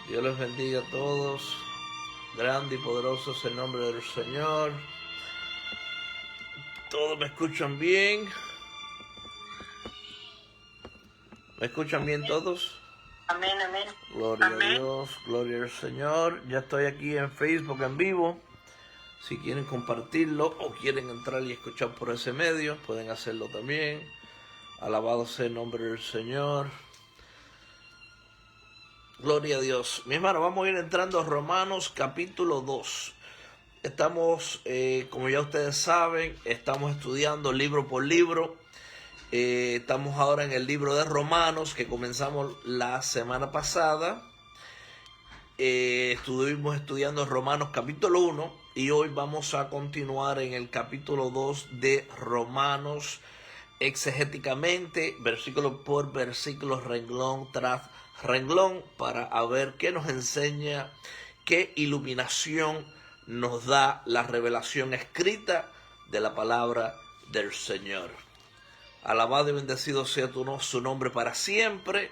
Dios les bendiga a todos. Grande y poderoso es el nombre del Señor. ¿Todos me escuchan bien? ¿Me escuchan bien todos? Amén, amén. Gloria a Dios, gloria al Señor. Ya estoy aquí en Facebook en vivo. Si quieren compartirlo o quieren entrar y escuchar por ese medio, pueden hacerlo también. Alabado sea el nombre del Señor. Gloria a Dios. Mi hermano, vamos a ir entrando a Romanos capítulo 2. Estamos, como ya ustedes saben, estamos estudiando libro por libro. Estamos ahora en el libro de Romanos que comenzamos la semana pasada. Estuvimos estudiando Romanos capítulo 1 y hoy vamos a continuar en el capítulo 2 de Romanos exegéticamente, versículo por versículo, renglón tras renglón, para ver qué nos enseña, qué iluminación nos da la revelación escrita de la palabra del Señor. Alabado y bendecido sea su nombre para siempre.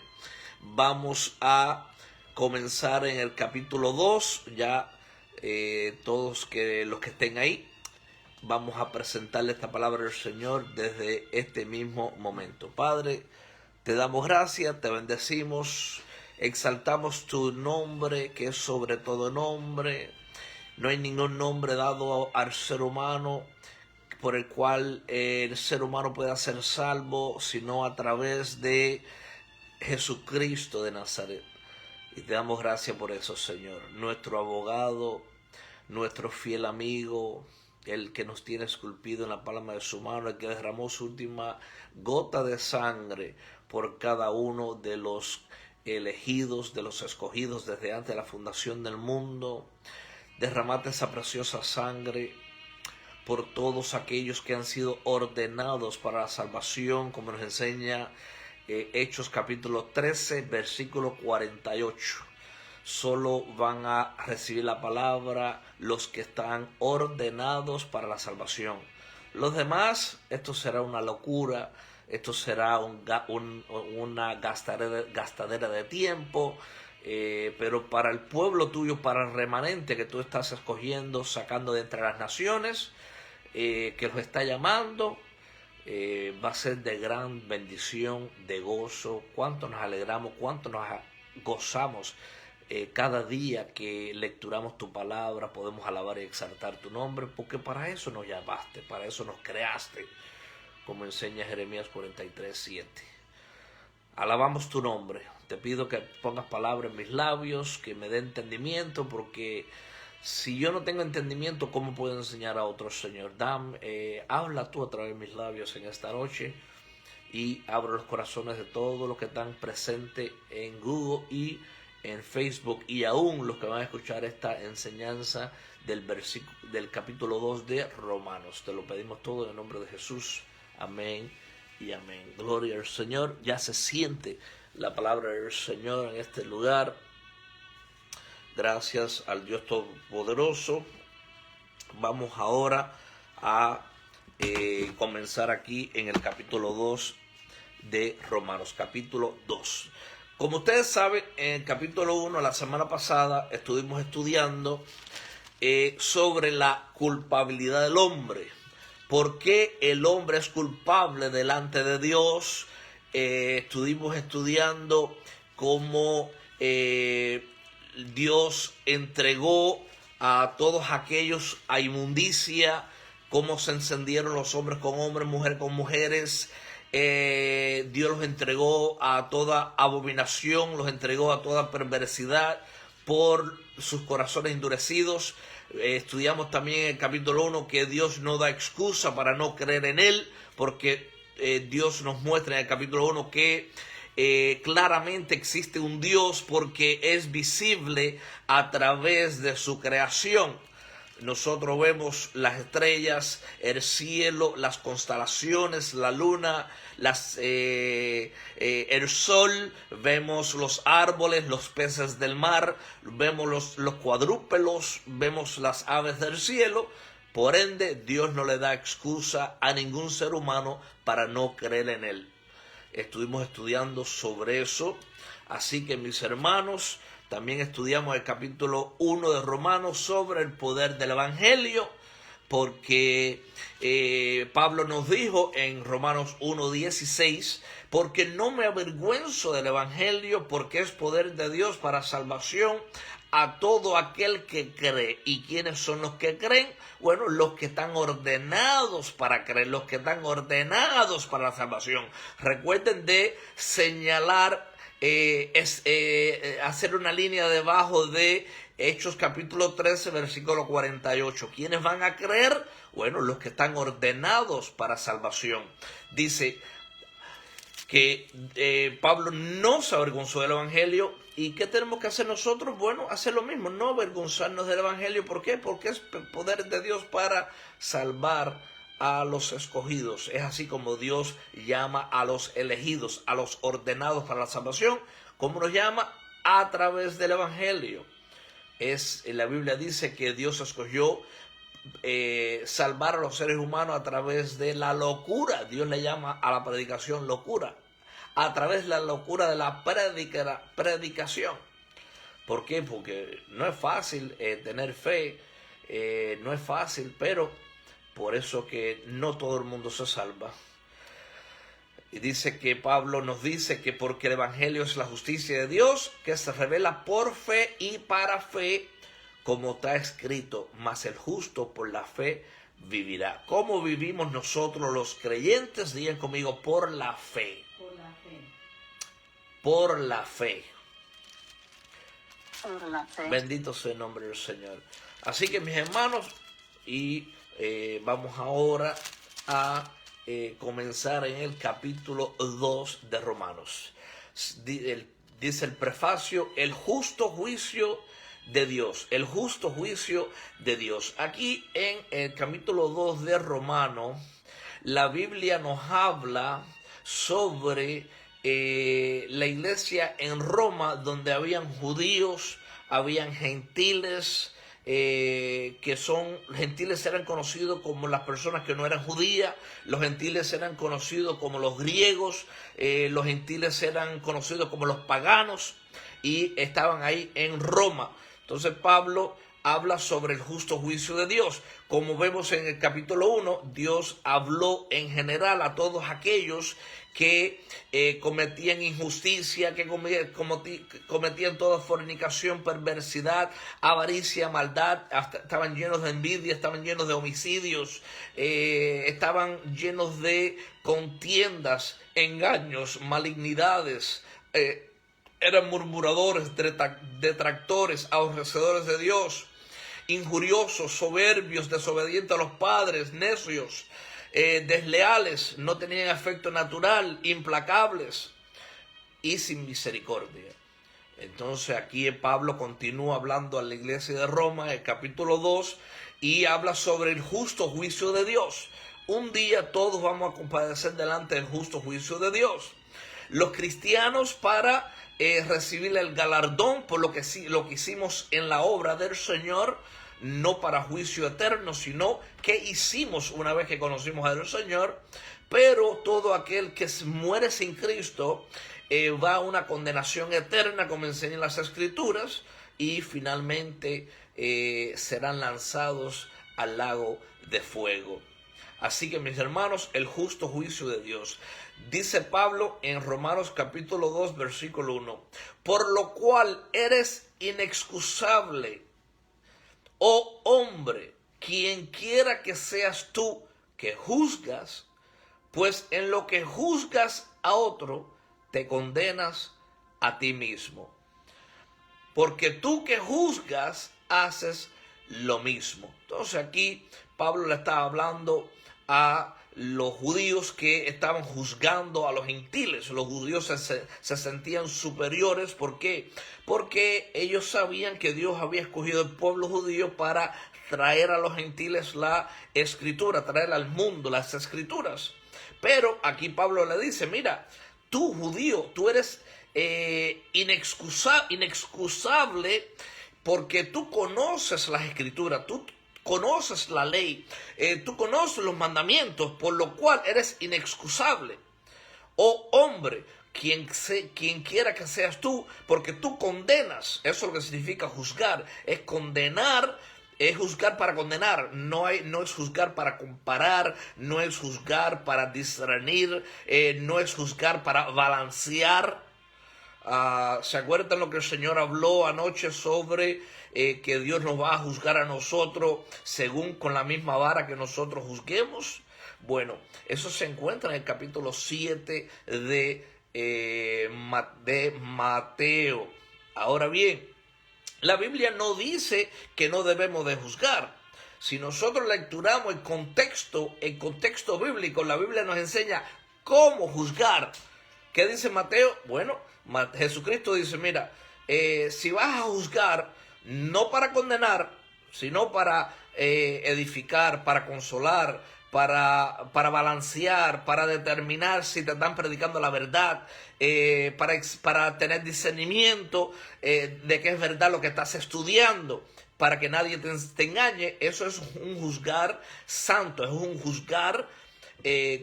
Vamos a comenzar en el capítulo 2. Ya todos los que estén ahí, vamos a presentarle esta palabra del Señor desde este mismo momento. Padre, te damos gracias, te bendecimos, exaltamos tu nombre que es sobre todo nombre. No hay ningún nombre dado al ser humano por el cual el ser humano pueda ser salvo, sino a través de Jesucristo de Nazaret. Y te damos gracias por eso, Señor. Nuestro abogado, nuestro fiel amigo, el que nos tiene esculpido en la palma de su mano, el que derramó su última gota de sangre por cada uno de los elegidos, de los escogidos desde antes de la fundación del mundo. Derramate esa preciosa sangre por todos aquellos que han sido ordenados para la salvación, como nos enseña Hechos capítulo 13, versículo 48. Solo van a recibir la palabra los que están ordenados para la salvación. Los demás, esto será una locura, esto será una gastadera de tiempo, pero para el pueblo tuyo, para el remanente que tú estás escogiendo, sacando de entre las naciones, que los está llamando, va a ser de gran bendición, de gozo. Cuánto nos alegramos, cuánto nos gozamos cada día que lecturamos tu palabra. Podemos alabar y exaltar tu nombre, porque para eso nos llamaste, para eso nos creaste, como enseña Jeremías 43:7. Alabamos tu nombre. Te pido que pongas palabras en mis labios, que me dé entendimiento, porque si yo no tengo entendimiento, ¿cómo puedo enseñar a otros, Señor? Habla tú a través de mis labios en esta noche y abro los corazones de todos los que están presentes en Google y en Facebook, y aún los que van a escuchar esta enseñanza del capítulo 2 de Romanos. Te lo pedimos todo en el nombre de Jesús. Amén y amén. Gloria al Señor. Ya se siente la palabra del Señor en este lugar. Gracias al Dios Todopoderoso. Vamos ahora a comenzar aquí en el capítulo 2 de Romanos. Capítulo 2. Como ustedes saben, en el capítulo 1, la semana pasada, estuvimos estudiando sobre la culpabilidad del hombre. ¿Por qué el hombre es culpable delante de Dios? Estuvimos estudiando cómo Dios entregó a todos aquellos a inmundicia, cómo se encendieron los hombres con hombres, mujeres con mujeres. Dios los entregó a toda abominación, los entregó a toda perversidad por sus corazones endurecidos. Estudiamos también en el capítulo 1 que Dios no da excusa para no creer en Él, porque Dios nos muestra en el capítulo 1 que claramente existe un Dios porque es visible a través de su creación. Nosotros vemos las estrellas, el cielo, las constelaciones, la luna, el sol, vemos los árboles, los peces del mar, vemos los cuadrúpedos, vemos las aves del cielo. Por ende, Dios no le da excusa a ningún ser humano para no creer en Él. Estuvimos estudiando sobre eso, así que mis hermanos, También estudiamos el capítulo 1 de Romanos sobre el poder del Evangelio, porque Pablo nos dijo en Romanos 1:16, porque no me avergüenzo del Evangelio, porque es poder de Dios para salvación a todo aquel que cree. ¿Y quiénes son los que creen? Bueno, los que están ordenados para creer, los que están ordenados para la salvación. Recuerden de señalar, hacer una línea debajo de Hechos capítulo 13, versículo 48. ¿Quiénes van a creer? Bueno, los que están ordenados para salvación. Dice que Pablo no se avergonzó del Evangelio. ¿Y qué tenemos que hacer nosotros? Bueno, hacer lo mismo, no avergonzarnos del Evangelio. ¿Por qué? Porque es poder de Dios para salvar a los escogidos. Es así como Dios llama a los elegidos, a los ordenados para la salvación. ¿Cómo los llama? A través del Evangelio. La Biblia dice que Dios escogió salvar a los seres humanos a través de la locura. Dios le llama a la predicación locura. A través de la locura de la predicación. ¿Por qué? Porque no es fácil tener fe, no es fácil, pero por eso que no todo el mundo se salva. Y dice que Pablo nos dice que porque el Evangelio es la justicia de Dios, que se revela por fe y para fe, como está escrito, mas el justo por la fe vivirá. ¿Cómo vivimos nosotros los creyentes? Digan conmigo, por la fe. Por la fe. Por la fe. Por la fe. Bendito sea el nombre del Señor. Así que mis hermanos, y vamos ahora a comenzar en el capítulo 2 de Romanos. Dice el prefacio, el justo juicio de Dios, el justo juicio de Dios. Aquí en el capítulo 2 de Romanos, la Biblia nos habla sobre la iglesia en Roma, donde habían judíos, habían gentiles, gentiles eran conocidos como las personas que no eran judías, los gentiles eran conocidos como los griegos, los gentiles eran conocidos como los paganos, y estaban ahí en Roma. Entonces Pablo habla sobre el justo juicio de Dios. Como vemos en el capítulo 1, Dios habló en general a todos aquellos que cometían injusticia, que cometían toda fornicación, perversidad, avaricia, maldad, estaban llenos de envidia, estaban llenos de homicidios, estaban llenos de contiendas, engaños, malignidades, eran murmuradores, detractores, aborrecedores de Dios, injuriosos, soberbios, desobedientes a los padres, necios, desleales, no tenían afecto natural, implacables y sin misericordia. Entonces aquí Pablo continúa hablando a la iglesia de Roma, el capítulo 2, y habla sobre el justo juicio de Dios. Un día todos vamos a comparecer delante del justo juicio de Dios. Los cristianos, para recibir el galardón por lo que hicimos en la obra del Señor, no para juicio eterno, sino que hicimos una vez que conocimos al Señor. Pero todo aquel que muere sin Cristo va a una condenación eterna, como enseñan las Escrituras, y finalmente serán lanzados al lago de fuego. Así que, mis hermanos, el justo juicio de Dios. Dice Pablo en Romanos capítulo 2, versículo 1. Por lo cual eres inexcusable, oh hombre, quien quiera que seas tú que juzgas, pues en lo que juzgas a otro, te condenas a ti mismo. Porque tú que juzgas, haces lo mismo. Entonces aquí Pablo le estaba hablando a los judíos que estaban juzgando a los gentiles. Los judíos se sentían superiores. ¿Por qué? Porque ellos sabían que Dios había escogido el pueblo judío para traer a los gentiles la escritura, traer al mundo las escrituras. Pero aquí Pablo le dice, mira, tú judío, tú eres inexcusable porque tú conoces las escrituras, tú conoces la ley, tú conoces los mandamientos, por lo cual eres inexcusable. Oh hombre, quien quiera que seas tú, porque tú condenas. Eso es lo que significa juzgar, es condenar. Es juzgar para condenar, no es juzgar para comparar, no es juzgar para discernir, no es juzgar para balancear. ¿Se acuerdan lo que el Señor habló anoche sobre que Dios nos va a juzgar a nosotros según con la misma vara que nosotros juzguemos? Bueno, eso se encuentra en el capítulo 7 de Mateo. Ahora bien, la Biblia no dice que no debemos de juzgar. Si nosotros lecturamos el contexto bíblico, la Biblia nos enseña cómo juzgar. ¿Qué dice Mateo? Bueno, Jesucristo dice, mira, si vas a juzgar, no para condenar, sino para edificar, para consolar, para balancear, para determinar si te están predicando la verdad, para tener discernimiento de que es verdad lo que estás estudiando, para que nadie te engañe. Eso es un juzgar santo, es un juzgar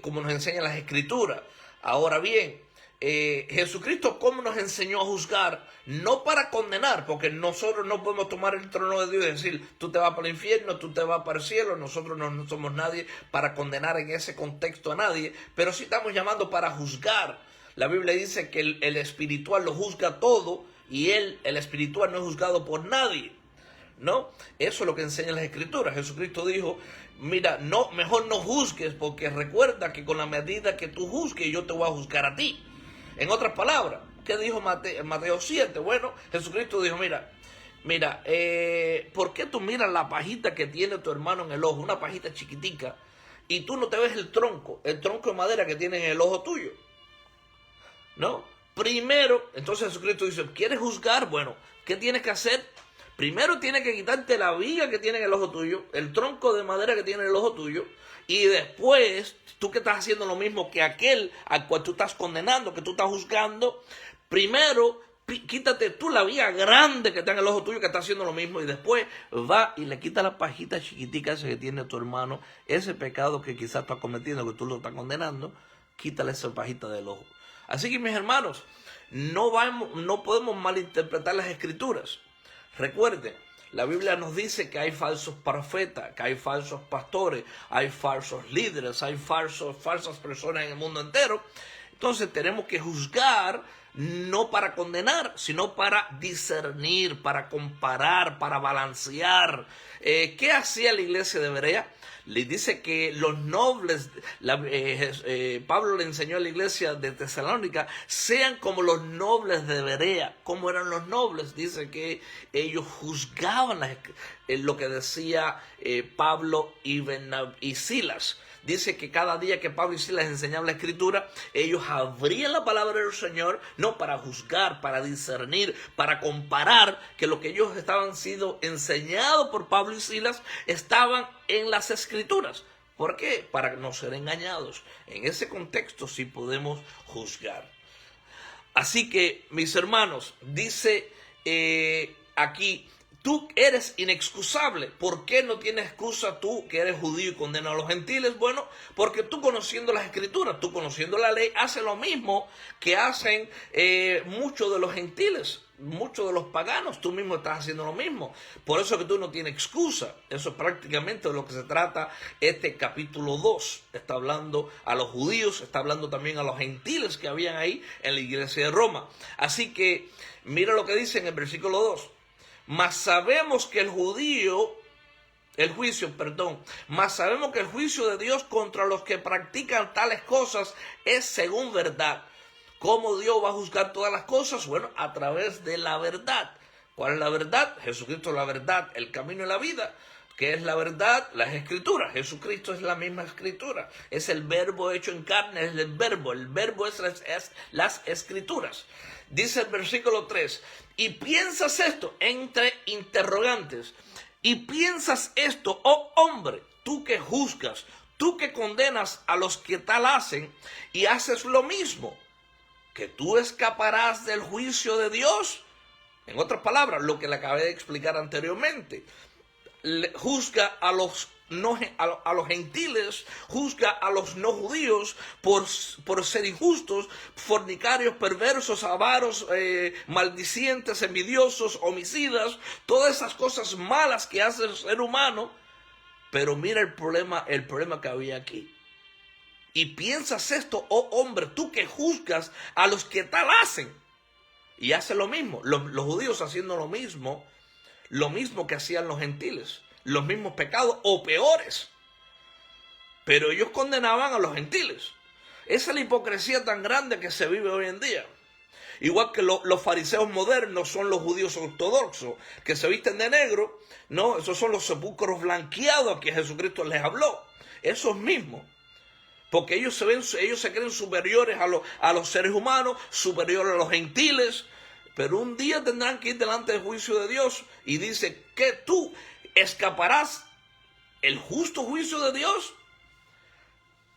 como nos enseñan las Escrituras. Ahora bien, Jesucristo, ¿cómo nos enseñó a juzgar? No para condenar, porque nosotros no podemos tomar el trono de Dios y decir, tú te vas para el infierno, tú te vas para el cielo. Nosotros no somos nadie para condenar en ese contexto a nadie, pero sí estamos llamando para juzgar. La Biblia dice que el espiritual lo juzga todo y el espiritual no es juzgado por nadie, ¿no? Eso es lo que enseñan las Escrituras. Jesucristo dijo, mira, no, mejor no juzgues, porque recuerda que con la medida que tú juzgues, yo te voy a juzgar a ti. En otras palabras, ¿qué dijo Mateo 7? Bueno, Jesucristo dijo, mira, ¿por qué tú miras la pajita que tiene tu hermano en el ojo, una pajita chiquitica, y tú no te ves el tronco de madera que tiene en el ojo tuyo? ¿No? Primero, entonces Jesucristo dice, ¿quieres juzgar? Bueno, ¿qué tienes que hacer? Primero tienes que quitarte la viga que tiene en el ojo tuyo, el tronco de madera que tiene en el ojo tuyo, y después, tú que estás haciendo lo mismo que aquel al cual tú estás condenando, que tú estás juzgando, primero quítate tú la viga grande que está en el ojo tuyo que está haciendo lo mismo, y después va y le quita la pajita chiquitica esa que tiene tu hermano, ese pecado que quizás está cometiendo, que tú lo estás condenando, quítale esa pajita del ojo. Así que, mis hermanos, no podemos malinterpretar las Escrituras. Recuerden, la Biblia nos dice que hay falsos profetas, que hay falsos pastores, hay falsos líderes, hay falsas personas en el mundo entero. Entonces tenemos que juzgar no para condenar, sino para discernir, para comparar, para balancear. ¿Qué hacía la iglesia de Berea? Le dice que los nobles, Pablo le enseñó a la iglesia de Tesalónica, sean como los nobles de Berea. ¿Cómo eran los nobles? Dice que ellos juzgaban lo que decía Pablo y Silas. Dice que cada día que Pablo y Silas enseñaban la Escritura, ellos abrían la palabra del Señor, no para juzgar, para discernir, para comparar, que lo que ellos estaban siendo enseñados por Pablo y Silas estaban en las Escrituras. ¿Por qué? Para no ser engañados. En ese contexto sí podemos juzgar. Así que, mis hermanos, dice aquí, tú eres inexcusable. ¿Por qué no tienes excusa tú que eres judío y condenas a los gentiles? Bueno, porque tú conociendo las Escrituras, tú conociendo la ley, haces lo mismo que hacen muchos de los gentiles, muchos de los paganos. Tú mismo estás haciendo lo mismo. Por eso que tú no tienes excusa. Eso es prácticamente de lo que se trata este capítulo 2. Está hablando a los judíos, está hablando también a los gentiles que habían ahí en la iglesia de Roma. Así que mira lo que dice en el versículo 2. Mas sabemos que el juicio de Dios contra los que practican tales cosas es según verdad. ¿Cómo Dios va a juzgar todas las cosas? Bueno, a través de la verdad. ¿Cuál es la verdad? Jesucristo es la verdad, el camino y la vida. ¿Qué es la verdad? Las Escrituras. Jesucristo es la misma Escritura. Es el verbo hecho en carne, es el verbo. El verbo es las Escrituras. Dice el versículo 3, y piensas esto, entre interrogantes, y piensas esto, oh hombre, tú que juzgas, tú que condenas a los que tal hacen, y haces lo mismo, que tú escaparás del juicio de Dios. En otras palabras, lo que le acabé de explicar anteriormente. juzga a los a los gentiles, juzga a los no judíos por ser injustos, fornicarios, perversos, avaros, maldicientes, envidiosos, homicidas, todas esas cosas malas que hace el ser humano. Pero mira el problema que había aquí. Y piensas esto, oh hombre, tú que juzgas a los que tal hacen. Y hace lo mismo, los judíos haciendo lo mismo que hacían los gentiles, los mismos pecados o peores. Pero ellos condenaban a los gentiles. Esa es la hipocresía tan grande que se vive hoy en día. Igual que los fariseos modernos son los judíos ortodoxos, que se visten de negro, ¿no? Esos son los sepulcros blanqueados a que Jesucristo les habló. Esos mismos. Porque ellos se creen superiores a los seres humanos, superiores a los gentiles. Pero un día tendrán que ir delante del juicio de Dios. Y dice que tú escaparás el justo juicio de Dios.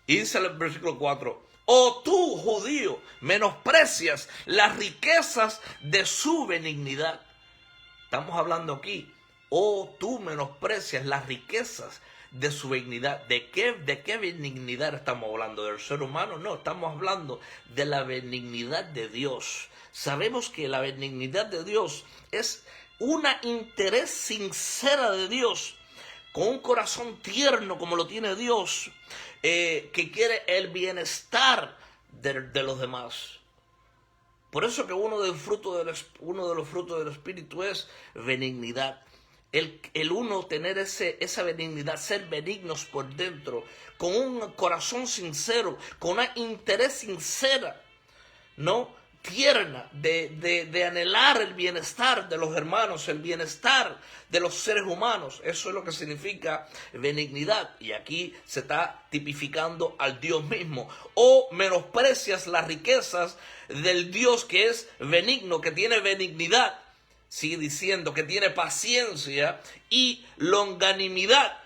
Y dice el versículo 4. O tú, judío, menosprecias las riquezas de su benignidad. Estamos hablando aquí. O tú menosprecias las riquezas de su benignidad. ¿De qué benignidad estamos hablando? ¿Del ser humano? No, estamos hablando de la benignidad de Dios. Sabemos que la benignidad de Dios es una interés sincera de Dios, con un corazón tierno como lo tiene Dios, que quiere el bienestar de los demás. Por eso que uno de los frutos del Espíritu es benignidad. El uno tener esa benignidad, ser benignos por dentro, con un corazón sincero, con una interés sincera, ¿no? Tierna, de anhelar el bienestar de los hermanos, el bienestar de los seres humanos. Eso es lo que significa benignidad. Y aquí se está tipificando al Dios mismo. O menosprecias las riquezas del Dios que es benigno, que tiene benignidad. Sigue diciendo que tiene paciencia y longanimidad,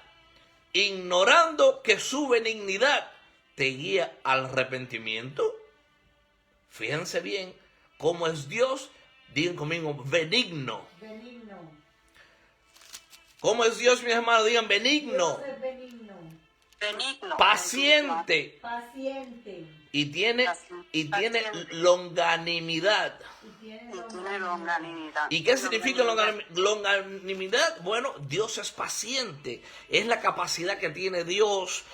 ignorando que su benignidad te guía al arrepentimiento. Fíjense bien cómo es Dios. Digan conmigo, benigno. Benigno. ¿Cómo es Dios, mis hermanos? Digan, benigno. Dios es benigno. Benigno. Paciente. Paciente. Y tiene longanimidad. Y tiene Tiene longanimidad. ¿Y qué significa longanimidad? Bueno, Dios es paciente. Es la capacidad que tiene Dios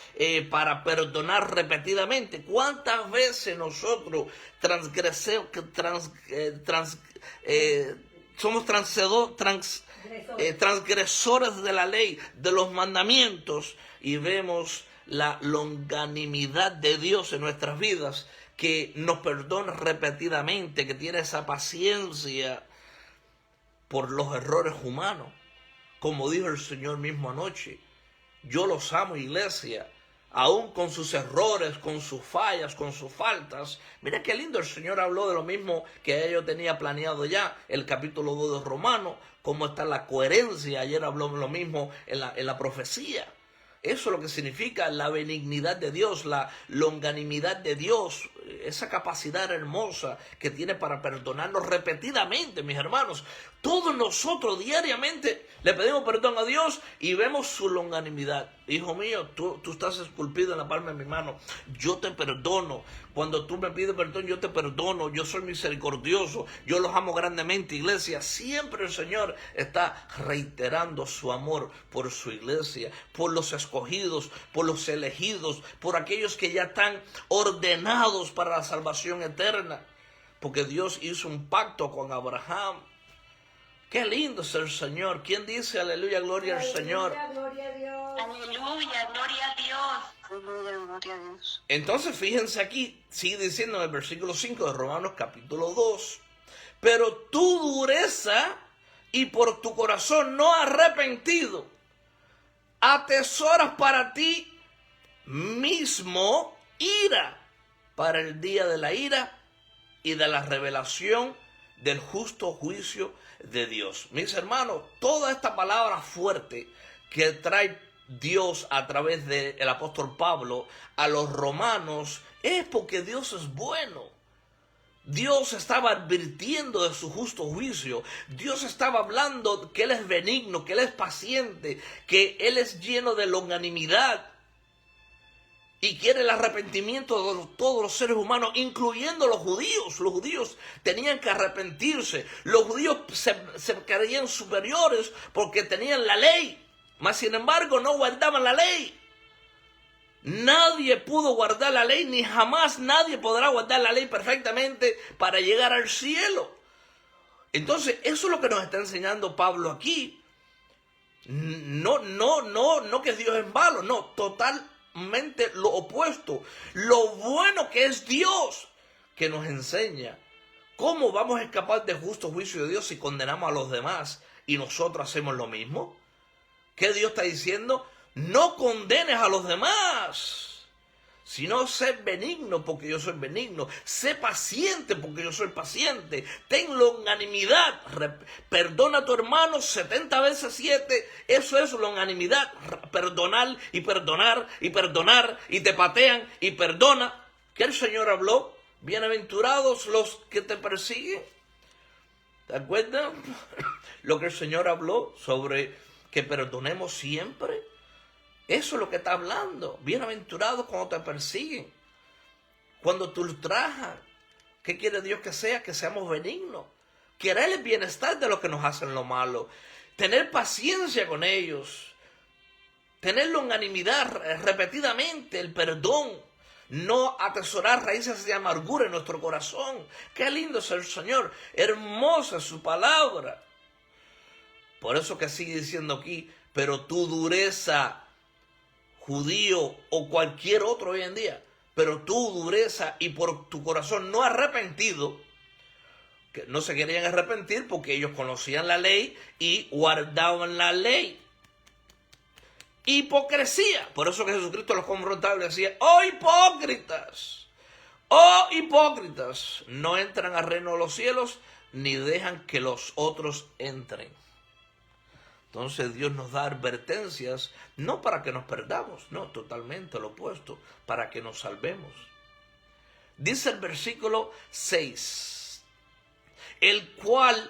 para perdonar repetidamente. ¿Cuántas veces nosotros somos transgresores de la ley, de los mandamientos, y vemos la longanimidad de Dios en nuestras vidas, que nos perdona repetidamente, que tiene esa paciencia por los errores humanos? Como dijo el Señor mismo anoche, yo los amo, iglesia, aún con sus errores, con sus fallas, con sus faltas. Mira qué lindo, el Señor habló de lo mismo que yo tenía planeado ya, el capítulo 2 de Romanos, cómo está la coherencia. Ayer habló lo mismo en la profecía. Eso es lo que significa la benignidad de Dios, la longanimidad de Dios, esa capacidad hermosa que tiene para perdonarnos repetidamente, mis hermanos. Todos nosotros diariamente le pedimos perdón a Dios y vemos su longanimidad. Hijo mío, tú estás esculpido en la palma de mi mano. Yo te perdono. Cuando tú me pides perdón, yo te perdono. Yo soy misericordioso. Yo los amo grandemente, iglesia. Siempre el Señor está reiterando su amor por su iglesia, por los escogidos, por los elegidos, por aquellos que ya están ordenados para la salvación eterna. Porque Dios hizo un pacto con Abraham. Qué lindo es el Señor. ¿Quién dice aleluya, gloria al Señor? Gloria a Dios. Aleluya, gloria a Dios. Aleluya, gloria a Dios. Entonces fíjense aquí, sigue diciendo en el versículo 5 de Romanos capítulo 2. Pero tu dureza y por tu corazón no arrepentido, atesoras para ti mismo ira para el día de la ira y de la revelación del justo juicio de Dios. Mis hermanos, toda esta palabra fuerte que trae Dios a través del apóstol Pablo a los romanos es porque Dios es bueno. Dios estaba advirtiendo de su justo juicio. Dios estaba hablando que Él es benigno, que Él es paciente, que Él es lleno de longanimidad y quiere el arrepentimiento de todos los seres humanos, incluyendo los judíos. Los judíos tenían que arrepentirse. Los judíos se creían superiores porque tenían la ley, mas sin embargo no guardaban la ley. Nadie pudo guardar la ley, ni jamás nadie podrá guardar la ley perfectamente para llegar al cielo. Entonces, eso es lo que nos está enseñando Pablo aquí. No que Dios es malo, no, totalmente lo opuesto. Lo bueno que es Dios, que nos enseña cómo vamos a escapar del justo juicio de Dios si condenamos a los demás y nosotros hacemos lo mismo. ¿Qué Dios está diciendo? No condenes a los demás, sino sé benigno porque yo soy benigno. Sé paciente porque yo soy paciente. Ten longanimidad. Perdona a tu hermano 70 veces 7. Eso es longanimidad. Perdonar y perdonar y perdonar. Y te patean y perdona. ¿Qué el Señor habló? Bienaventurados los que te persiguen. ¿Te acuerdas? Lo que el Señor habló sobre que perdonemos siempre. Eso es lo que está hablando. Bienaventurados cuando te persiguen, cuando te ultrajan. ¿Qué quiere Dios que sea? Que seamos benignos. Querer el bienestar de los que nos hacen lo malo. Tener paciencia con ellos. Tener longanimidad repetidamente, el perdón. No atesorar raíces de amargura en nuestro corazón. Qué lindo es el Señor. Hermosa es su palabra. Por eso que sigue diciendo aquí, pero tu dureza, judío o cualquier otro hoy en día, pero tu dureza y por tu corazón no arrepentido, que no se querían arrepentir porque ellos conocían la ley y guardaban la ley. Hipocresía. Por eso que Jesucristo los confrontaba y decía, oh hipócritas, no entran al reino de los cielos ni dejan que los otros entren. Entonces Dios nos da advertencias, no para que nos perdamos, no, totalmente lo opuesto, para que nos salvemos. Dice el versículo 6, el cual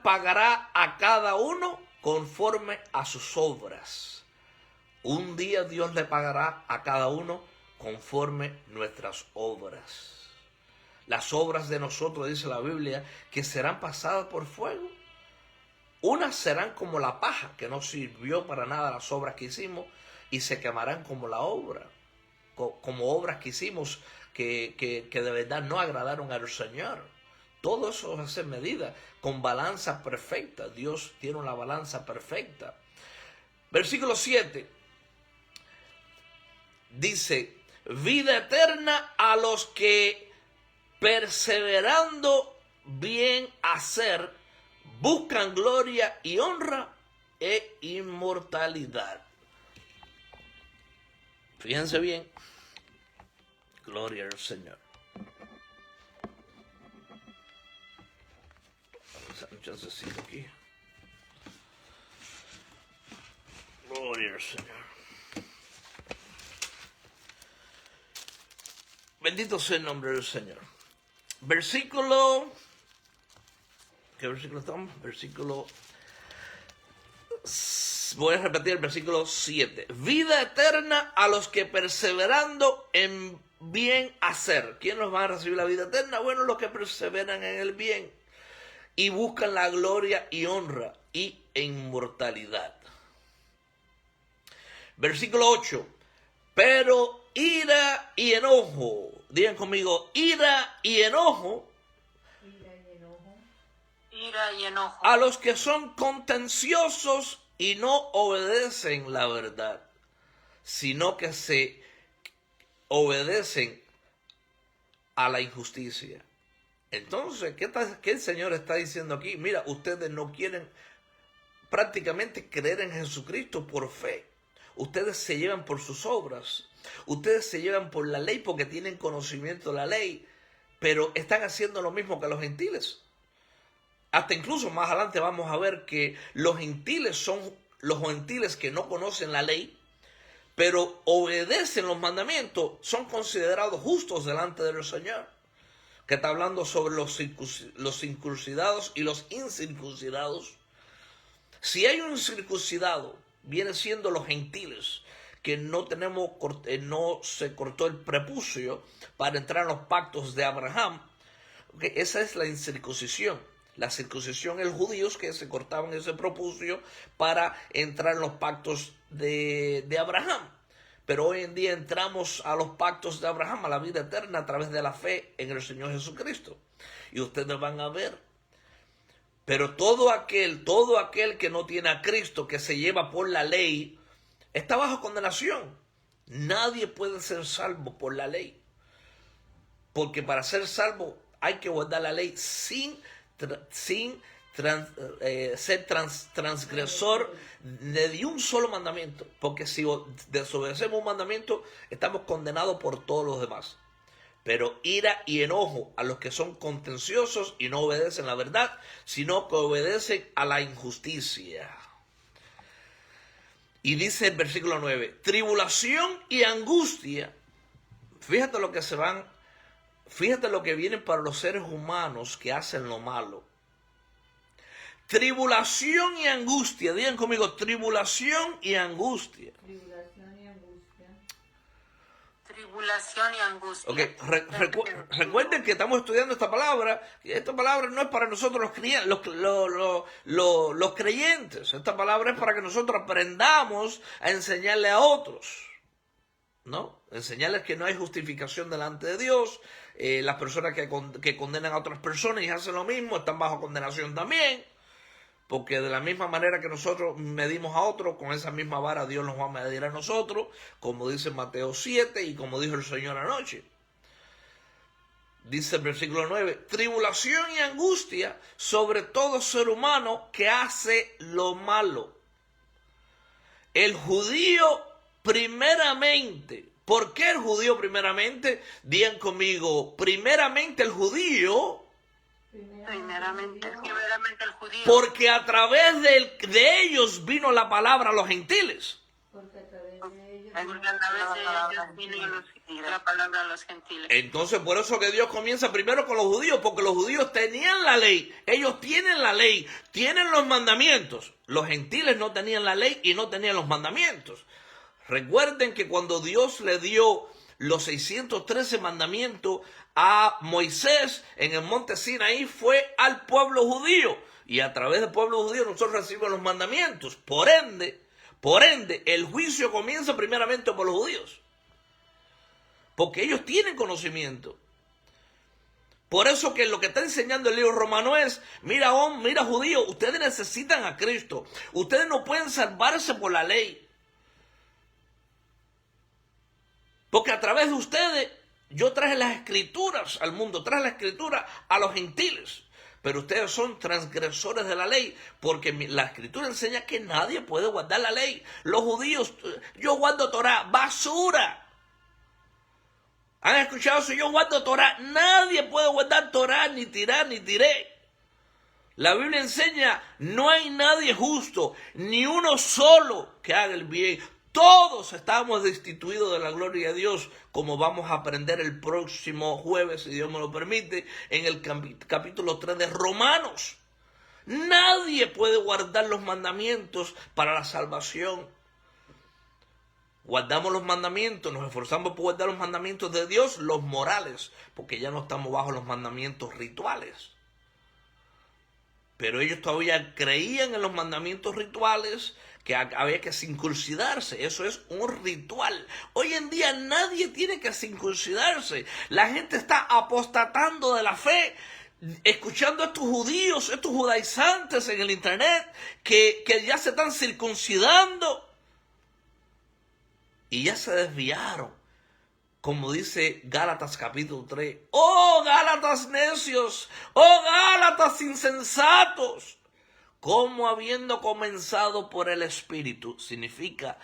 pagará a cada uno conforme a sus obras. Un día Dios le pagará a cada uno conforme nuestras obras. Las obras de nosotros, dice la Biblia, que serán pasadas por fuego. Unas serán como la paja, que no sirvió para nada las obras que hicimos, y se quemarán como la obra, como obras que hicimos que de verdad no agradaron al Señor. Todo eso es hacer medida, con balanza perfecta. Dios tiene una balanza perfecta. Versículo 7 dice, vida eterna a los que perseverando bien hacer, buscan gloria y honra e inmortalidad. Fíjense bien. Gloria al Señor. Vamos a un chancecito aquí. Gloria al Señor. Bendito sea el nombre del Señor. Versículo... ¿Qué versículo estamos? Voy a repetir el versículo 7. Vida eterna a los que perseverando en bien hacer. ¿Quién nos va a recibir la vida eterna? Bueno, los que perseveran en el bien y buscan la gloria y honra y inmortalidad. Versículo 8. Pero ira y enojo. Digan conmigo, ira y enojo. Ira y enojo. A los que son contenciosos y no obedecen la verdad, sino que se obedecen a la injusticia. Entonces, ¿qué el Señor está diciendo aquí? Mira, ustedes no quieren prácticamente creer en Jesucristo por fe. Ustedes se llevan por sus obras. Ustedes se llevan por la ley porque tienen conocimiento de la ley, pero están haciendo lo mismo que los gentiles. Hasta incluso más adelante vamos a ver que los gentiles son los gentiles que no conocen la ley, pero obedecen los mandamientos, son considerados justos delante del Señor. que está hablando sobre los circuncidados y los incircuncidados. Si hay un circuncidado, viene siendo los gentiles, que no se cortó el prepucio para entrar en los pactos de Abraham. Okay, esa es la incircuncisión. La circuncisión es los judíos que se cortaban ese prepucio para entrar en los pactos de Abraham. Pero hoy en día entramos a los pactos de Abraham, a la vida eterna, a través de la fe en el Señor Jesucristo. Y ustedes van a ver. Pero todo aquel que no tiene a Cristo, que se lleva por la ley, está bajo condenación. Nadie puede ser salvo por la ley. Porque para ser salvo hay que guardar la ley sin ser transgresor de un solo mandamiento. Porque si desobedecemos un mandamiento, estamos condenados por todos los demás. Pero ira y enojo a los que son contenciosos y no obedecen la verdad, sino que obedecen a la injusticia. Y dice el versículo 9, tribulación y angustia. Fíjate lo que viene para los seres humanos que hacen lo malo. Tribulación y angustia. Digan conmigo, tribulación y angustia. Tribulación y angustia. Tribulación y angustia. Okay. Recuerden que estamos estudiando esta palabra. Y esta palabra no es para nosotros los creyentes. Esta palabra es para que nosotros aprendamos a enseñarle a otros, ¿no? Enseñarles que no hay justificación delante de Dios. Las personas que condenan a otras personas y hacen lo mismo están bajo condenación también. Porque de la misma manera que nosotros medimos a otros, con esa misma vara Dios nos va a medir a nosotros, como dice Mateo 7 y como dijo el Señor anoche. Dice el versículo 9, tribulación y angustia sobre todo ser humano que hace lo malo. El judío primeramente. ¿Por qué el judío primeramente? Digan conmigo, primeramente el judío. Primeramente el judío. Porque a través de ellos vino la palabra a los gentiles. Porque a través de ellos vino la palabra a los gentiles. Entonces, por eso que Dios comienza primero con los judíos, porque los judíos tenían la ley. Ellos tienen la ley, tienen los mandamientos. Los gentiles no tenían la ley y no tenían los mandamientos. Recuerden que cuando Dios le dio los 613 mandamientos a Moisés en el monte Sinaí, fue al pueblo judío. Y a través del pueblo judío nosotros recibimos los mandamientos. Por ende, el juicio comienza primeramente por los judíos. Porque ellos tienen conocimiento. Por eso que lo que está enseñando el libro romano es, mira judío, ustedes necesitan a Cristo. Ustedes no pueden salvarse por la ley. Porque a través de ustedes yo traje las escrituras al mundo, traje la escritura a los gentiles. Pero ustedes son transgresores de la ley, porque la escritura enseña que nadie puede guardar la ley. Los judíos, yo guardo Torah, basura. ¿Han escuchado eso? Yo guardo Torah. Nadie puede guardar Torah, ni tirar, ni tiré. La Biblia enseña, no hay nadie justo, ni uno solo que haga el bien. Todos estamos destituidos de la gloria de Dios, como vamos a aprender el próximo jueves, si Dios me lo permite, en el capítulo 3 de Romanos. Nadie puede guardar los mandamientos para la salvación. Guardamos los mandamientos, nos esforzamos por guardar los mandamientos de Dios, los morales, porque ya no estamos bajo los mandamientos rituales. Pero ellos todavía creían en los mandamientos rituales, que había que circuncidarse. Eso es un ritual. Hoy en día nadie tiene que circuncidarse. La gente está apostatando de la fe, escuchando a estos judíos, estos judaizantes en el internet, que ya se están circuncidando y ya se desviaron. Como dice Gálatas capítulo 3. ¡Oh, Gálatas necios! ¡Oh, Gálatas insensatos! Como habiendo comenzado por el Espíritu, significa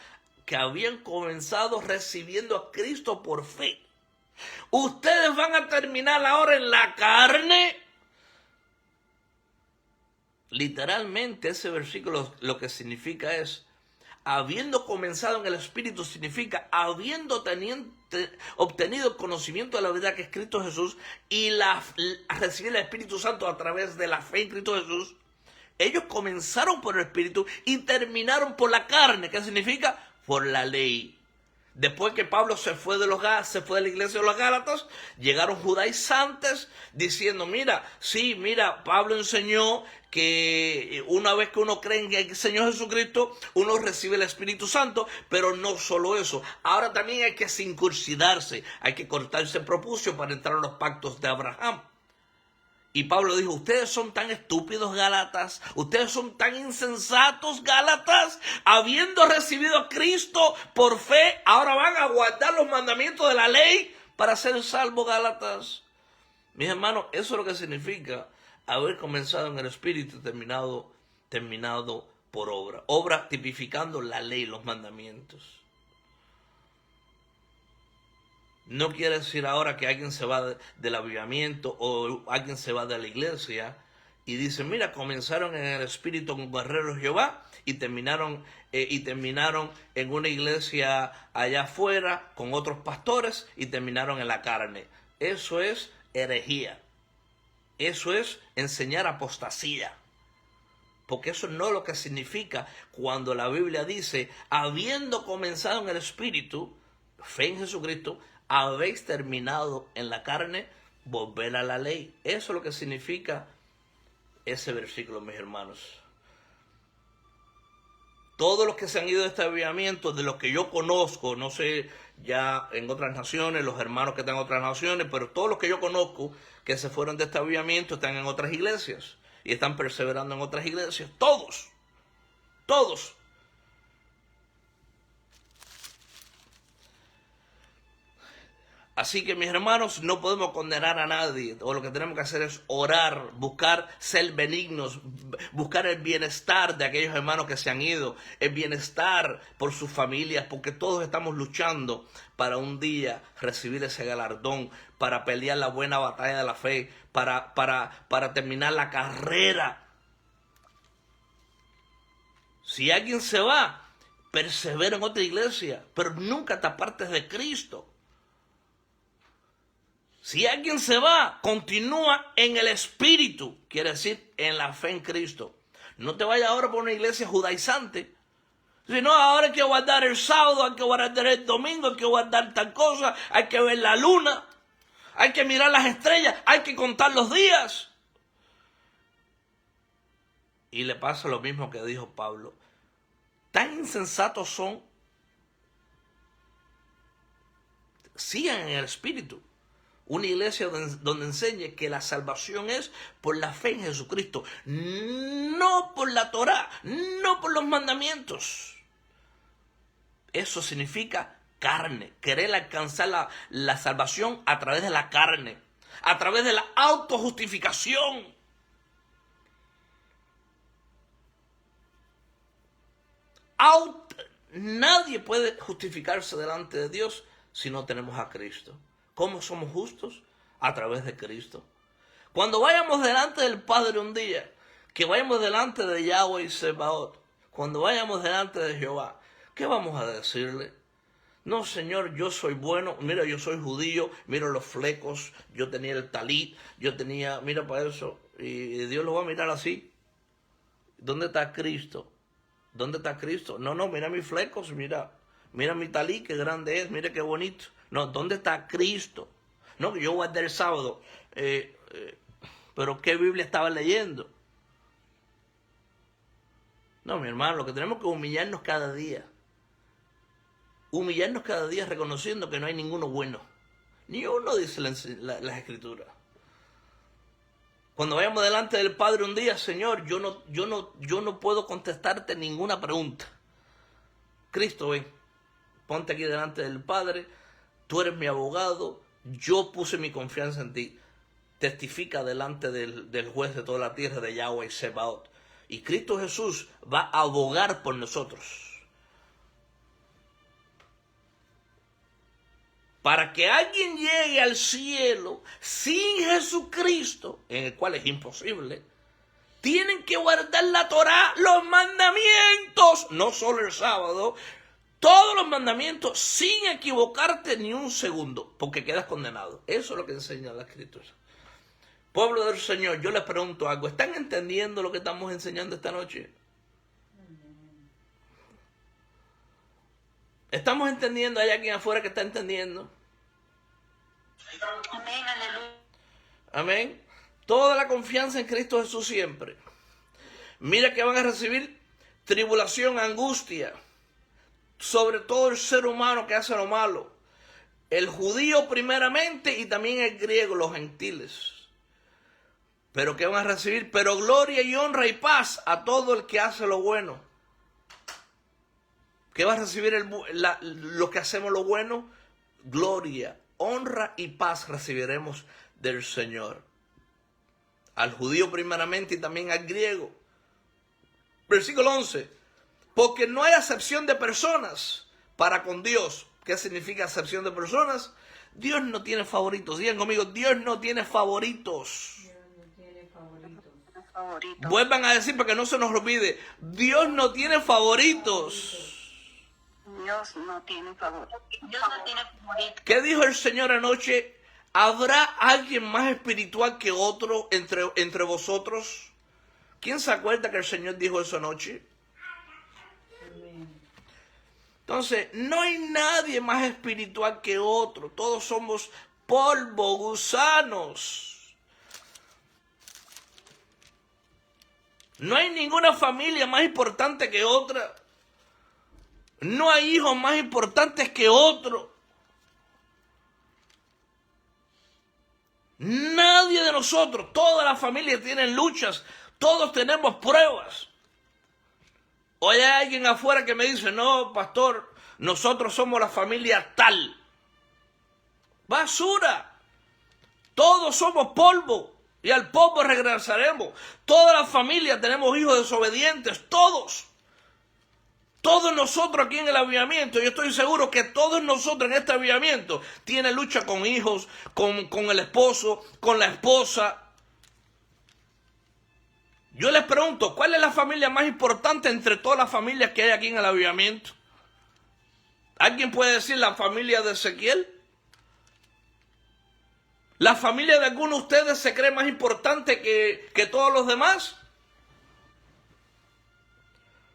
que habían comenzado recibiendo a Cristo por fe. ¿Ustedes van a terminar ahora en la carne? Literalmente ese versículo lo que significa es, habiendo comenzado en el Espíritu, significa habiendo obtenido el conocimiento de la verdad que es Cristo Jesús y recibir el Espíritu Santo a través de la fe en Cristo Jesús, ellos comenzaron por el Espíritu y terminaron por la carne. ¿Qué significa? Por la ley. Después que Pablo se fue de la iglesia de los Gálatas, llegaron judaizantes diciendo, mira, Pablo enseñó que una vez que uno cree en el Señor Jesucristo, uno recibe el Espíritu Santo, pero no solo eso. Ahora también hay que circuncidarse, hay que cortarse el prepucio para entrar a los pactos de Abraham. Y Pablo dijo, ustedes son tan estúpidos, Gálatas, ustedes son tan insensatos, Gálatas, habiendo recibido a Cristo por fe, ahora van a guardar los mandamientos de la ley para ser salvos, Gálatas. Mis hermanos, eso es lo que significa haber comenzado en el Espíritu y terminado por obra. Obra tipificando la ley, los mandamientos. No quiere decir ahora que alguien se va del avivamiento o alguien se va de la iglesia y dice, mira, comenzaron en el Espíritu con guerreros de Jehová y terminaron en una iglesia allá afuera con otros pastores y terminaron en la carne. Eso es herejía. Eso es enseñar apostasía. Porque eso no es lo que significa cuando la Biblia dice, habiendo comenzado en el Espíritu, fe en Jesucristo, habéis terminado en la carne, volver a la ley. Eso es lo que significa ese versículo, mis hermanos. Todos los que se han ido de este avivamiento, de los que yo conozco, no sé ya en otras naciones, los hermanos que están en otras naciones, pero todos los que yo conozco que se fueron de este avivamiento están en otras iglesias y están perseverando en otras iglesias. Todos. Así que, mis hermanos, no podemos condenar a nadie. O lo que tenemos que hacer es orar, buscar ser benignos, buscar el bienestar de aquellos hermanos que se han ido, el bienestar por sus familias, porque todos estamos luchando para un día recibir ese galardón, para pelear la buena batalla de la fe, para terminar la carrera. Si alguien se va, persevera en otra iglesia, pero nunca te apartes de Cristo. Si alguien se va, continúa en el Espíritu, quiere decir en la fe en Cristo. No te vayas ahora por una iglesia judaizante. Si no, ahora hay que guardar el sábado, hay que guardar el domingo, hay que guardar tal cosa, hay que ver la luna, hay que mirar las estrellas, hay que contar los días. Y le pasa lo mismo que dijo Pablo. Tan insensatos son, sigan en el Espíritu. Una iglesia donde enseñe que la salvación es por la fe en Jesucristo, no por la Torá, no por los mandamientos. Eso significa carne, querer alcanzar la salvación a través de la carne, a través de la autojustificación. Nadie puede justificarse delante de Dios si no tenemos a Cristo. ¿Cómo somos justos? A través de Cristo. Cuando vayamos delante del Padre un día, que vayamos delante de Yahweh y Sebaot, cuando vayamos delante de Jehová, ¿qué vamos a decirle? No, Señor, yo soy bueno, mira, yo soy judío, mira los flecos, yo tenía el talit, mira para eso, y Dios lo va a mirar así. ¿Dónde está Cristo? ¿Dónde está Cristo? No, mira mis flecos, mira mi talit, qué grande es, mira qué bonito. No, ¿dónde está Cristo? No, que yo guardé el sábado. Pero ¿qué Biblia estaba leyendo? No, mi hermano, lo que tenemos que humillarnos cada día. Humillarnos cada día reconociendo que no hay ninguno bueno. Ni uno, dice las Escrituras. Cuando vayamos delante del Padre un día, Señor, yo no puedo contestarte ninguna pregunta. Cristo, ven, ponte aquí delante del Padre. Tú eres mi abogado, yo puse mi confianza en ti. Testifica delante del juez de toda la tierra, de Yahweh y Sebaot. Y Cristo Jesús va a abogar por nosotros. Para que alguien llegue al cielo sin Jesucristo, en el cual es imposible, tienen que guardar la Torá, los mandamientos, no solo el sábado, todos los mandamientos sin equivocarte ni un segundo, porque quedas condenado. Eso es lo que enseña la Escritura. Pueblo del Señor, yo les pregunto algo. ¿Están entendiendo lo que estamos enseñando esta noche? ¿Estamos entendiendo? ¿Hay alguien afuera que está entendiendo? Amén, aleluya. Amén. Toda la confianza en Cristo Jesús siempre. Mira que van a recibir tribulación, angustia, sobre todo el ser humano que hace lo malo. El judío primeramente y también el griego, los gentiles. Pero que van a recibir, pero gloria y honra y paz a todo el que hace lo bueno. ¿Qué va a recibir lo que hacemos lo bueno? Gloria, honra y paz recibiremos del Señor. Al judío primeramente y también al griego. Versículo 11. Porque no hay acepción de personas para con Dios. ¿Qué significa acepción de personas? Dios no tiene favoritos. Digan conmigo, Dios no tiene favoritos. Dios no tiene favoritos. Favorito. Vuelvan a decir para que no se nos olvide. Dios no tiene favoritos. Dios no tiene favorito. Dios no tiene favorito. ¿Qué dijo el Señor anoche? ¿Habrá alguien más espiritual que otro entre vosotros? ¿Quién se acuerda que el Señor dijo eso anoche? Amén. Entonces, no hay nadie más espiritual que otro. Todos somos polvo, gusanos. No hay ninguna familia más importante que otra. No hay hijos más importantes que otro. Nadie de nosotros, toda la familia tiene luchas, todos tenemos pruebas. Hoy hay alguien afuera que me dice, no, pastor, nosotros somos la familia tal. Basura. Todos somos polvo y al polvo regresaremos. Toda la familia tenemos hijos desobedientes, todos. Todos nosotros aquí en el avivamiento, yo estoy seguro que todos nosotros en este avivamiento tienen lucha con hijos, con el esposo, con la esposa. Yo les pregunto, ¿cuál es la familia más importante entre todas las familias que hay aquí en el avivamiento? ¿Alguien puede decir la familia de Ezequiel? ¿La familia de alguno de ustedes se cree más importante que todos los demás?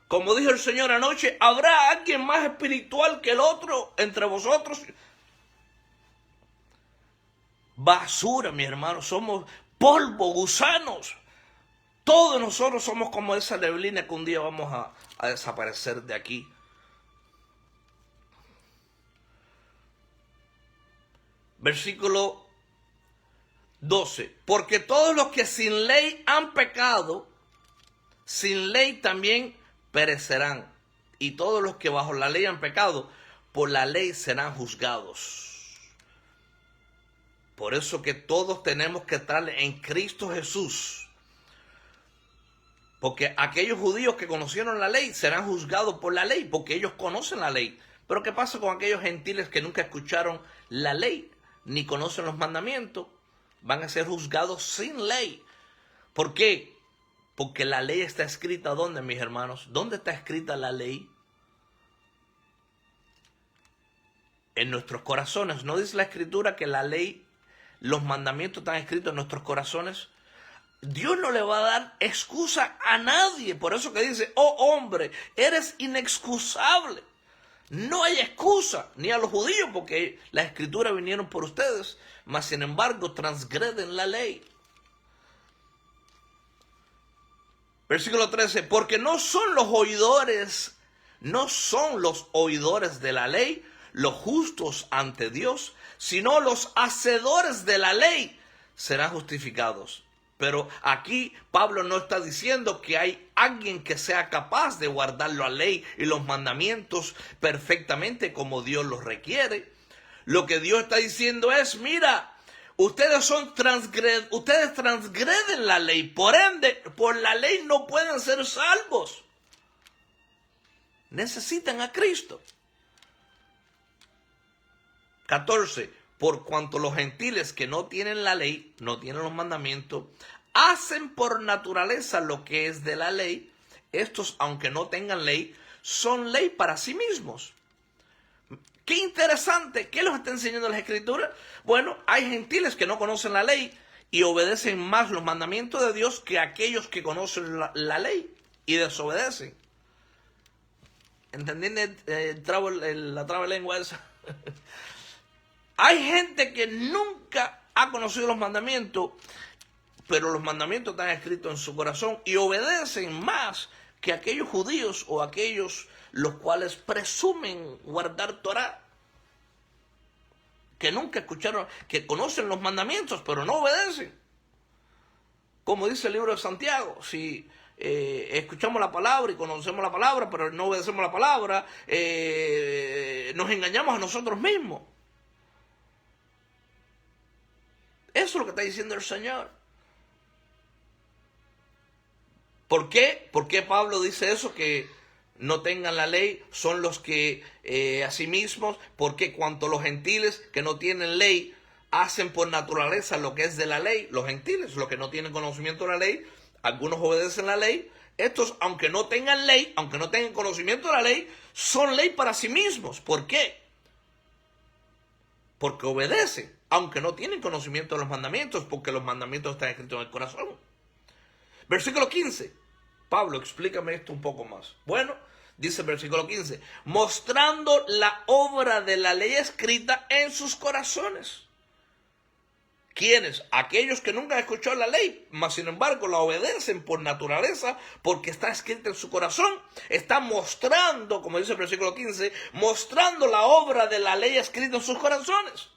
Como dijo el Señor anoche, ¿habrá alguien más espiritual que el otro entre vosotros? Basura, mi hermano, somos polvo, gusanos. Todos nosotros somos como esa neblina que un día vamos a desaparecer de aquí. Versículo 12. Porque todos los que sin ley han pecado, sin ley también perecerán, y todos los que bajo la ley han pecado, por la ley serán juzgados. Por eso que todos tenemos que estar en Cristo Jesús. Porque aquellos judíos que conocieron la ley serán juzgados por la ley, porque ellos conocen la ley. Pero ¿qué pasa con aquellos gentiles que nunca escucharon la ley, ni conocen los mandamientos? Van a ser juzgados sin ley. ¿Por qué? Porque la ley está escrita, ¿dónde, mis hermanos? ¿Dónde está escrita la ley? En nuestros corazones. ¿No dice la Escritura que la ley, los mandamientos están escritos en nuestros corazones? Dios no le va a dar excusa a nadie. Por eso que dice, oh hombre, eres inexcusable. No hay excusa, ni a los judíos, porque las Escrituras vinieron por ustedes, mas sin embargo transgreden la ley. Versículo 13, porque no son los oidores de la ley los justos ante Dios, sino los hacedores de la ley serán justificados. Pero aquí Pablo no está diciendo que hay alguien que sea capaz de guardar la ley y los mandamientos perfectamente como Dios los requiere. Lo que Dios está diciendo es, mira, ustedes transgreden la ley, por ende, por la ley no pueden ser salvos. Necesitan a Cristo. 14. Por cuanto los gentiles que no tienen la ley, no tienen los mandamientos, hacen por naturaleza lo que es de la ley, estos, aunque no tengan ley, son ley para sí mismos, qué interesante. ¿Qué nos está enseñando las Escrituras? Bueno, hay gentiles que no conocen la ley y obedecen más los mandamientos de Dios que aquellos que conocen la ley y desobedecen. ¿Entendí la trabalengua esa? Hay gente que nunca ha conocido los mandamientos, pero los mandamientos están escritos en su corazón y obedecen más que aquellos judíos o aquellos los cuales presumen guardar Torah, que nunca escucharon, que conocen los mandamientos, pero no obedecen. Como dice el libro de Santiago, si escuchamos la palabra y conocemos la palabra, pero no obedecemos la palabra, nos engañamos a nosotros mismos. Eso es lo que está diciendo el Señor. ¿Por qué? ¿Por qué Pablo dice eso? Que no tengan la ley son los que a sí mismos, porque cuanto los gentiles que no tienen ley hacen por naturaleza lo que es de la ley, los gentiles, los que no tienen conocimiento de la ley, algunos obedecen la ley, estos aunque no tengan ley, aunque no tengan conocimiento de la ley, son ley para sí mismos. ¿Por qué? Porque obedecen, aunque no tienen conocimiento de los mandamientos, porque los mandamientos están escritos en el corazón. Versículo 15. Pablo, explícame esto un poco más. Bueno, dice el versículo 15, mostrando la obra de la ley escrita en sus corazones. ¿Quiénes? Aquellos que nunca han escuchado la ley, mas sin embargo la obedecen por naturaleza, porque está escrita en su corazón. Está mostrando, como dice el versículo 15, mostrando la obra de la ley escrita en sus corazones,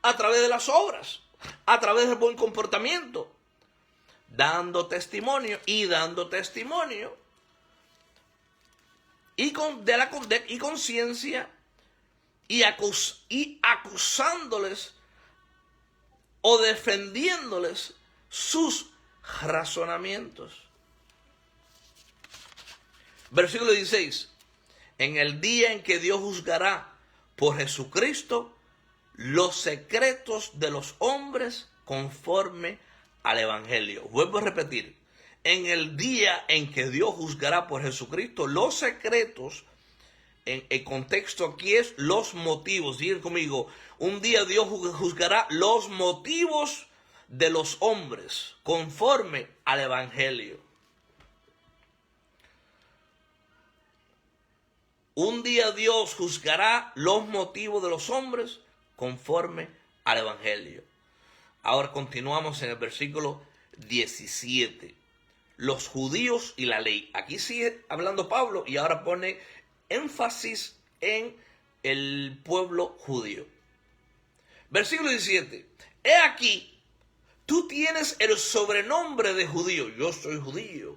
a través de las obras, a través del buen comportamiento, dando testimonio y conciencia y acusándoles o defendiéndoles sus razonamientos. Versículo 16. En el día en que Dios juzgará por Jesucristo los secretos de los hombres conforme al Evangelio. Vuelvo a repetir. En el día en que Dios juzgará por Jesucristo los secretos, en el contexto aquí es los motivos. Digan conmigo, un día Dios juzgará los motivos de los hombres conforme al Evangelio. Un día Dios juzgará los motivos de los hombres conforme al Evangelio. Ahora continuamos en el versículo 17. Los judíos y la ley. Aquí sigue hablando Pablo y ahora pone énfasis en el pueblo judío. Versículo 17. He aquí, tú tienes el sobrenombre de judío. Yo soy judío.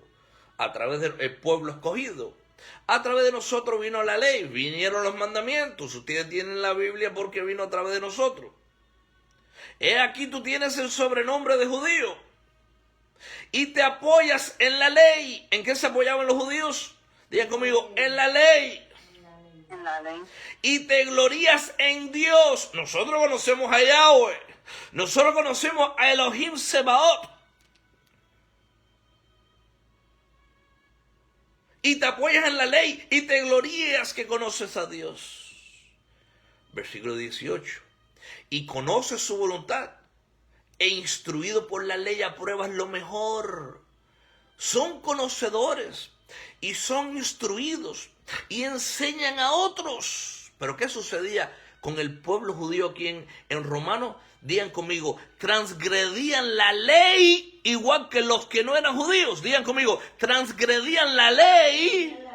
A través del pueblo escogido. A través de nosotros vino la ley. Vinieron los mandamientos. Ustedes tienen la Biblia porque vino a través de nosotros. He aquí, tú tienes el sobrenombre de judío. Y te apoyas en la ley. ¿En qué se apoyaban los judíos? Digan conmigo, en la ley. En la ley. Y te glorías en Dios. Nosotros conocemos a Yahweh. Nosotros conocemos a Elohim Sebaot. Y te apoyas en la ley y te glorías que conoces a Dios. Versículo 18. Y conoces su voluntad. E instruido por la ley apruebas lo mejor. Son conocedores y son instruidos y enseñan a otros. Pero ¿qué sucedía con el pueblo judío aquí en Romanos? Digan conmigo, transgredían la ley igual que los que no eran judíos. Digan conmigo, transgredían la ley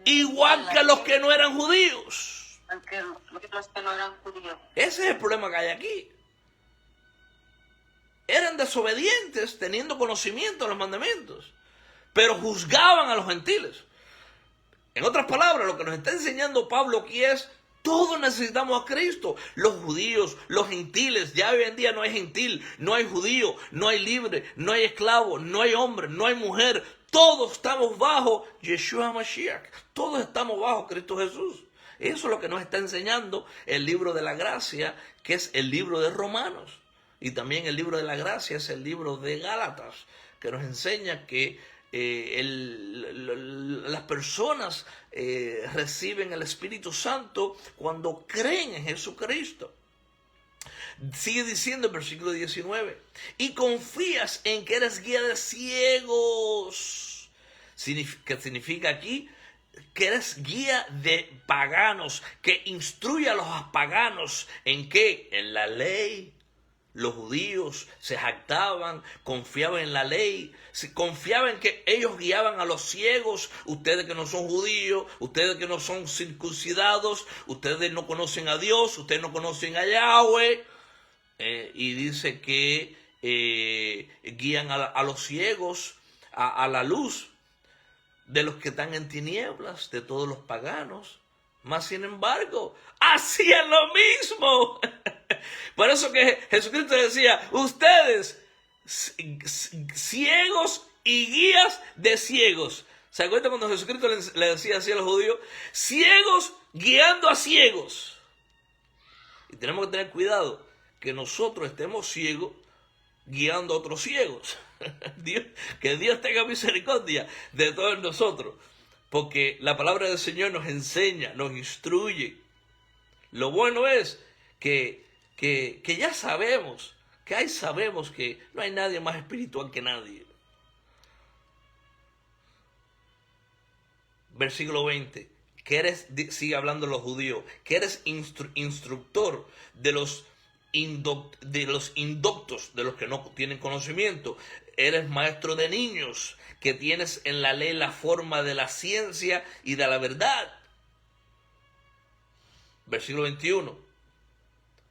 igual que los que no eran judíos. Los que no eran judíos. Ese es el problema que hay aquí. Eran desobedientes teniendo conocimiento de los mandamientos, pero juzgaban a los gentiles. En otras palabras, lo que nos está enseñando Pablo aquí es, todos necesitamos a Cristo. Los judíos, los gentiles, ya hoy en día no hay gentil, no hay judío, no hay libre, no hay esclavo, no hay hombre, no hay mujer. Todos estamos bajo Yeshua Mashiach. Todos estamos bajo Cristo Jesús. Eso es lo que nos está enseñando el libro de la gracia, que es el libro de Romanos. Y también el libro de la gracia es el libro de Gálatas, que nos enseña que las personas reciben el Espíritu Santo cuando creen en Jesucristo. Sigue diciendo el versículo 19, y confías en que eres guía de ciegos. ¿Qué significa aquí? Que eres guía de paganos, que instruye a los paganos. ¿En qué? En la ley. Los judíos se jactaban, confiaban en la ley, confiaban en que ellos guiaban a los ciegos. Ustedes que no son judíos, ustedes que no son circuncidados, ustedes no conocen a Dios, ustedes no conocen a Yahweh. Y dice que guían a los ciegos a la luz de los que están en tinieblas, de todos los paganos. Mas sin embargo, hacían lo mismo. Por eso que Jesucristo decía, ustedes ciegos y guías de ciegos. ¿Se acuerdan cuando Jesucristo le decía así a los judíos? Ciegos guiando a ciegos. Y tenemos que tener cuidado que nosotros estemos ciegos guiando a otros ciegos. Que Dios tenga misericordia de todos nosotros, porque la palabra del Señor nos enseña, nos instruye. Lo bueno es que ya sabemos que no hay nadie más espiritual que nadie. Versículo 20, sigue hablando los judíos, que eres instructor de los indoctos, de los que no tienen conocimiento. Eres maestro de niños, que tienes en la ley la forma de la ciencia y de la verdad. Versículo 21.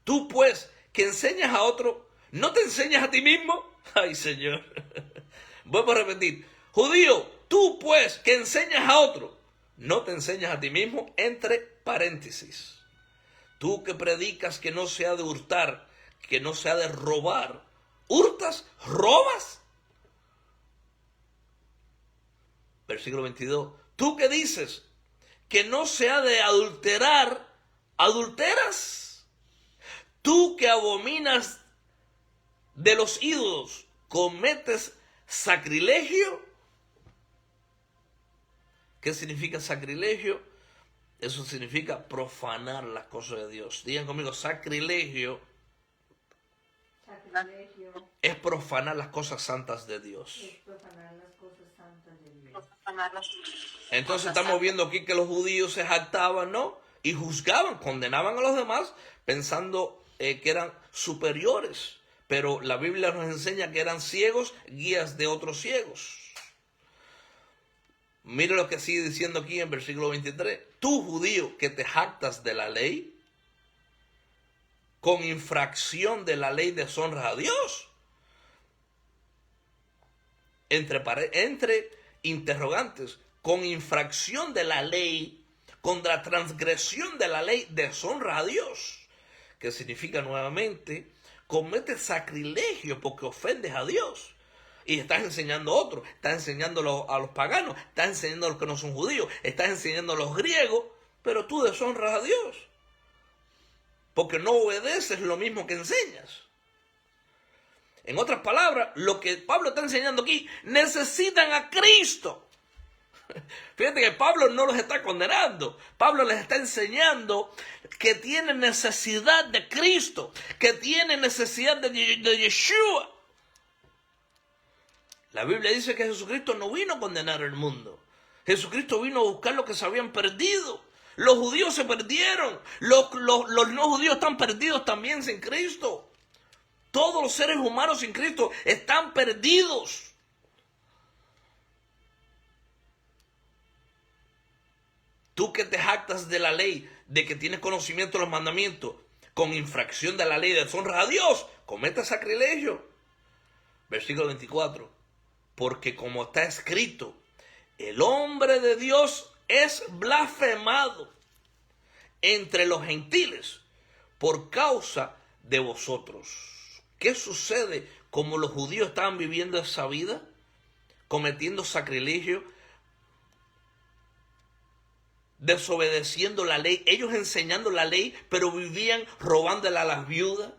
Tú pues, que enseñas a otro, ¿no te enseñas a ti mismo? Ay, Señor. Vuelvo a repetir. Judío, tú pues, que enseñas a otro, ¿no te enseñas a ti mismo? Entre paréntesis. Tú que predicas que no se ha de hurtar, que no se ha de robar, ¿hurtas? ¿Robas? Versículo 22. Tú que dices que no se ha de adulterar, ¿adulteras? Tú que abominas de los ídolos, ¿cometes sacrilegio? ¿Qué significa sacrilegio? Eso significa profanar las cosas de Dios. Digan conmigo, sacrilegio. Sacrilegio Es profanar las cosas santas de Dios. es profanar las cosas santas de Dios. Entonces estamos viendo aquí que los judíos se jactaban, ¿no? Y juzgaban, condenaban a los demás, pensando que eran superiores. Pero la Biblia nos enseña que eran ciegos, guías de otros ciegos. Mire lo que sigue diciendo aquí en versículo 23. Tú, judío, que te jactas de la ley, con infracción de la ley deshonras a Dios. Entre interrogantes, con infracción de la ley, contra transgresión de la ley deshonras a Dios. Que significa nuevamente, cometes sacrilegio porque ofendes a Dios. Y estás enseñando a otros, estás enseñando a los paganos, estás enseñando a los que no son judíos, estás enseñando a los griegos, pero tú deshonras a Dios. Porque no obedeces lo mismo que enseñas. En otras palabras, lo que Pablo está enseñando aquí, necesitan a Cristo. Fíjate que Pablo no los está condenando. Pablo les está enseñando que tienen necesidad de Cristo, que tienen necesidad de Yeshua. La Biblia dice que Jesucristo no vino a condenar el mundo. Jesucristo vino a buscar lo que se habían perdido. Los judíos se perdieron. Los no judíos están perdidos también sin Cristo. Todos los seres humanos sin Cristo están perdidos. Tú que te jactas de la ley, de que tienes conocimiento de los mandamientos, con infracción de la ley de deshonra a Dios, cometes sacrilegio. Versículo 24. Porque como está escrito, el hombre de Dios es blasfemado entre los gentiles por causa de vosotros. ¿Qué sucede? Como los judíos estaban viviendo esa vida, cometiendo sacrilegio, desobedeciendo la ley, ellos enseñando la ley, pero vivían robándole a las viudas,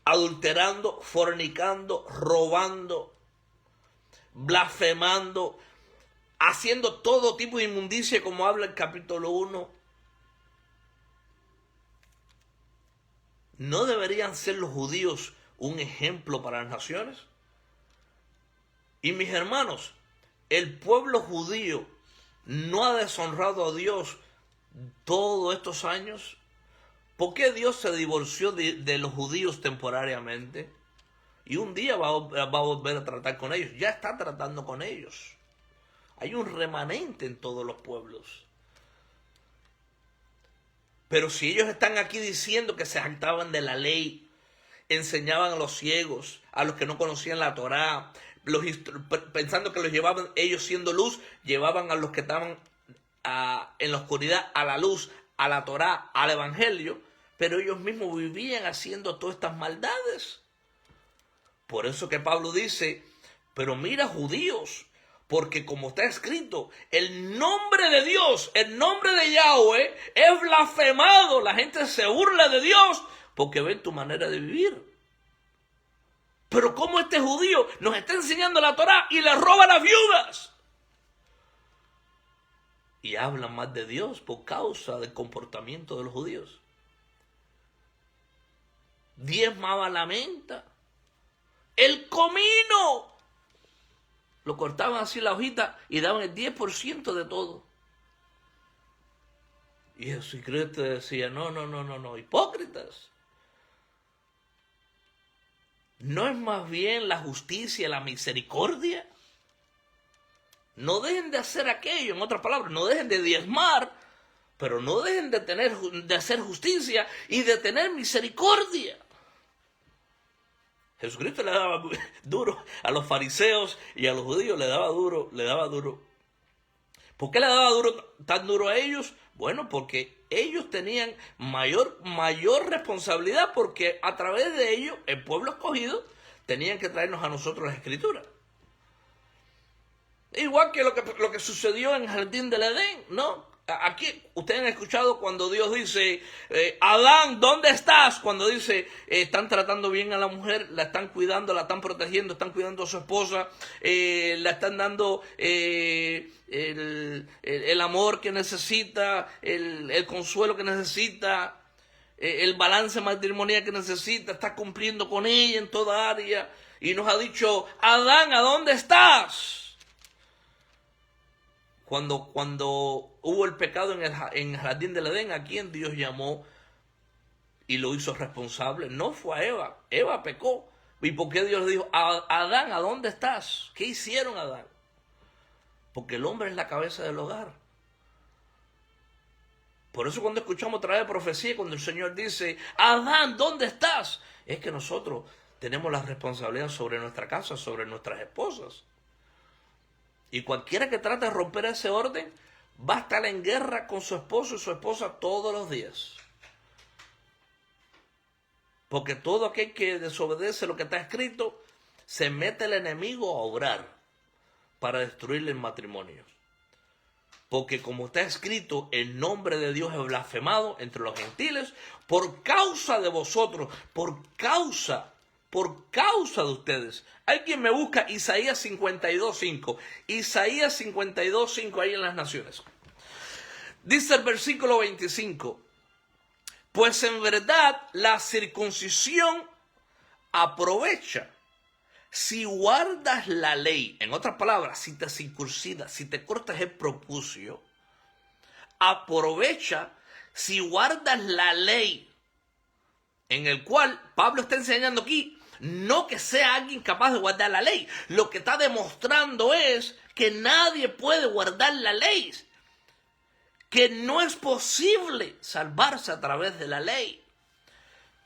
adulterando, fornicando, robando. blasfemando, haciendo todo tipo de inmundicia como habla el capítulo 1. ¿No deberían ser los judíos un ejemplo para las naciones? Y mis hermanos, el pueblo judío no ha deshonrado a Dios todos estos años. ¿Por qué Dios se divorció de los judíos temporariamente? Y un día va a volver a tratar con ellos. Ya está tratando con ellos. Hay un remanente en todos los pueblos. Pero si ellos están aquí diciendo que se jactaban de la ley, enseñaban a los ciegos, a los que no conocían la Torá, pensando que los llevaban, ellos siendo luz, llevaban a los que estaban en la oscuridad a la luz, a la Torá, al Evangelio, pero ellos mismos vivían haciendo todas estas maldades. Por eso que Pablo dice, pero mira, judíos, porque como está escrito, el nombre de Dios, el nombre de Yahweh es blasfemado. La gente se burla de Dios porque ven tu manera de vivir. Pero como este judío nos está enseñando la Torá y le roba a las viudas. Y hablan más de Dios por causa del comportamiento de los judíos. Diezmaba la menta. El comino. Lo cortaban así la hojita y daban el 10% de todo. Y Jesucristo decía, no, hipócritas. ¿No es más bien la justicia, la misericordia? No dejen de hacer aquello, en otras palabras, no dejen de diezmar, pero no dejen de hacer justicia y de tener misericordia. Jesucristo le daba duro a los fariseos y a los judíos, le daba duro. ¿Por qué le daba tan duro a ellos? Bueno, porque ellos tenían mayor responsabilidad, porque a través de ellos, el pueblo escogido, tenían que traernos a nosotros las escrituras. Igual que lo que sucedió en el jardín del Edén, ¿no? Aquí ustedes han escuchado cuando Dios dice, Adán, ¿dónde estás? Cuando dice, están tratando bien a la mujer, la están cuidando, la están protegiendo, están cuidando a su esposa, la están dando el amor que necesita, el consuelo que necesita, el balance matrimonial que necesita, está cumpliendo con ella en toda área. Y nos ha dicho, Adán, ¿a dónde estás? Cuando hubo el pecado en el jardín del Edén, ¿a quién Dios llamó y lo hizo responsable? No fue a Eva. Eva pecó. ¿Y por qué Dios le dijo, Adán, ¿a dónde estás? ¿Qué hicieron, Adán? Porque el hombre es la cabeza del hogar. Por eso cuando escuchamos otra vez profecía, cuando el Señor dice, Adán, ¿dónde estás? Es que nosotros tenemos la responsabilidad sobre nuestra casa, sobre nuestras esposas. Y cualquiera que trate de romper ese orden va a estar en guerra con su esposo y su esposa todos los días. Porque todo aquel que desobedece lo que está escrito, se mete el enemigo a obrar para destruirle el matrimonio. Porque como está escrito, el nombre de Dios es blasfemado entre los gentiles por causa de vosotros, por causa de ustedes. Hay quien me busca Isaías 52:5. Isaías 52:5 ahí en las naciones. Dice el versículo 25. Pues en verdad la circuncisión aprovecha si guardas la ley. En otras palabras, si te circuncidas, si te cortas el prepucio, aprovecha si guardas la ley. En el cual Pablo está enseñando aquí, no que sea alguien capaz de guardar la ley. Lo que está demostrando es que nadie puede guardar la ley. Que no es posible salvarse a través de la ley.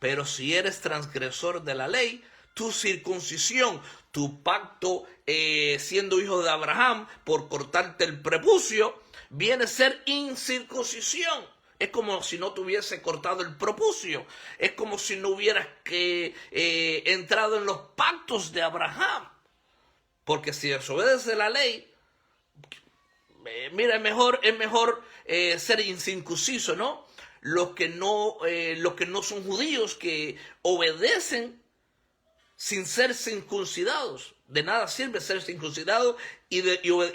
Pero si eres transgresor de la ley, tu circuncisión, tu pacto siendo hijo de Abraham por cortarte el prepucio, viene a ser incircuncisión. Es como si no te hubiese cortado el prepucio. Es como si no hubieras entrado en los pactos de Abraham. Porque si desobedece la ley, mira, es mejor ser incircunciso, ¿no? Los que no son judíos, que obedecen sin ser circuncidados. De nada sirve ser circuncidado y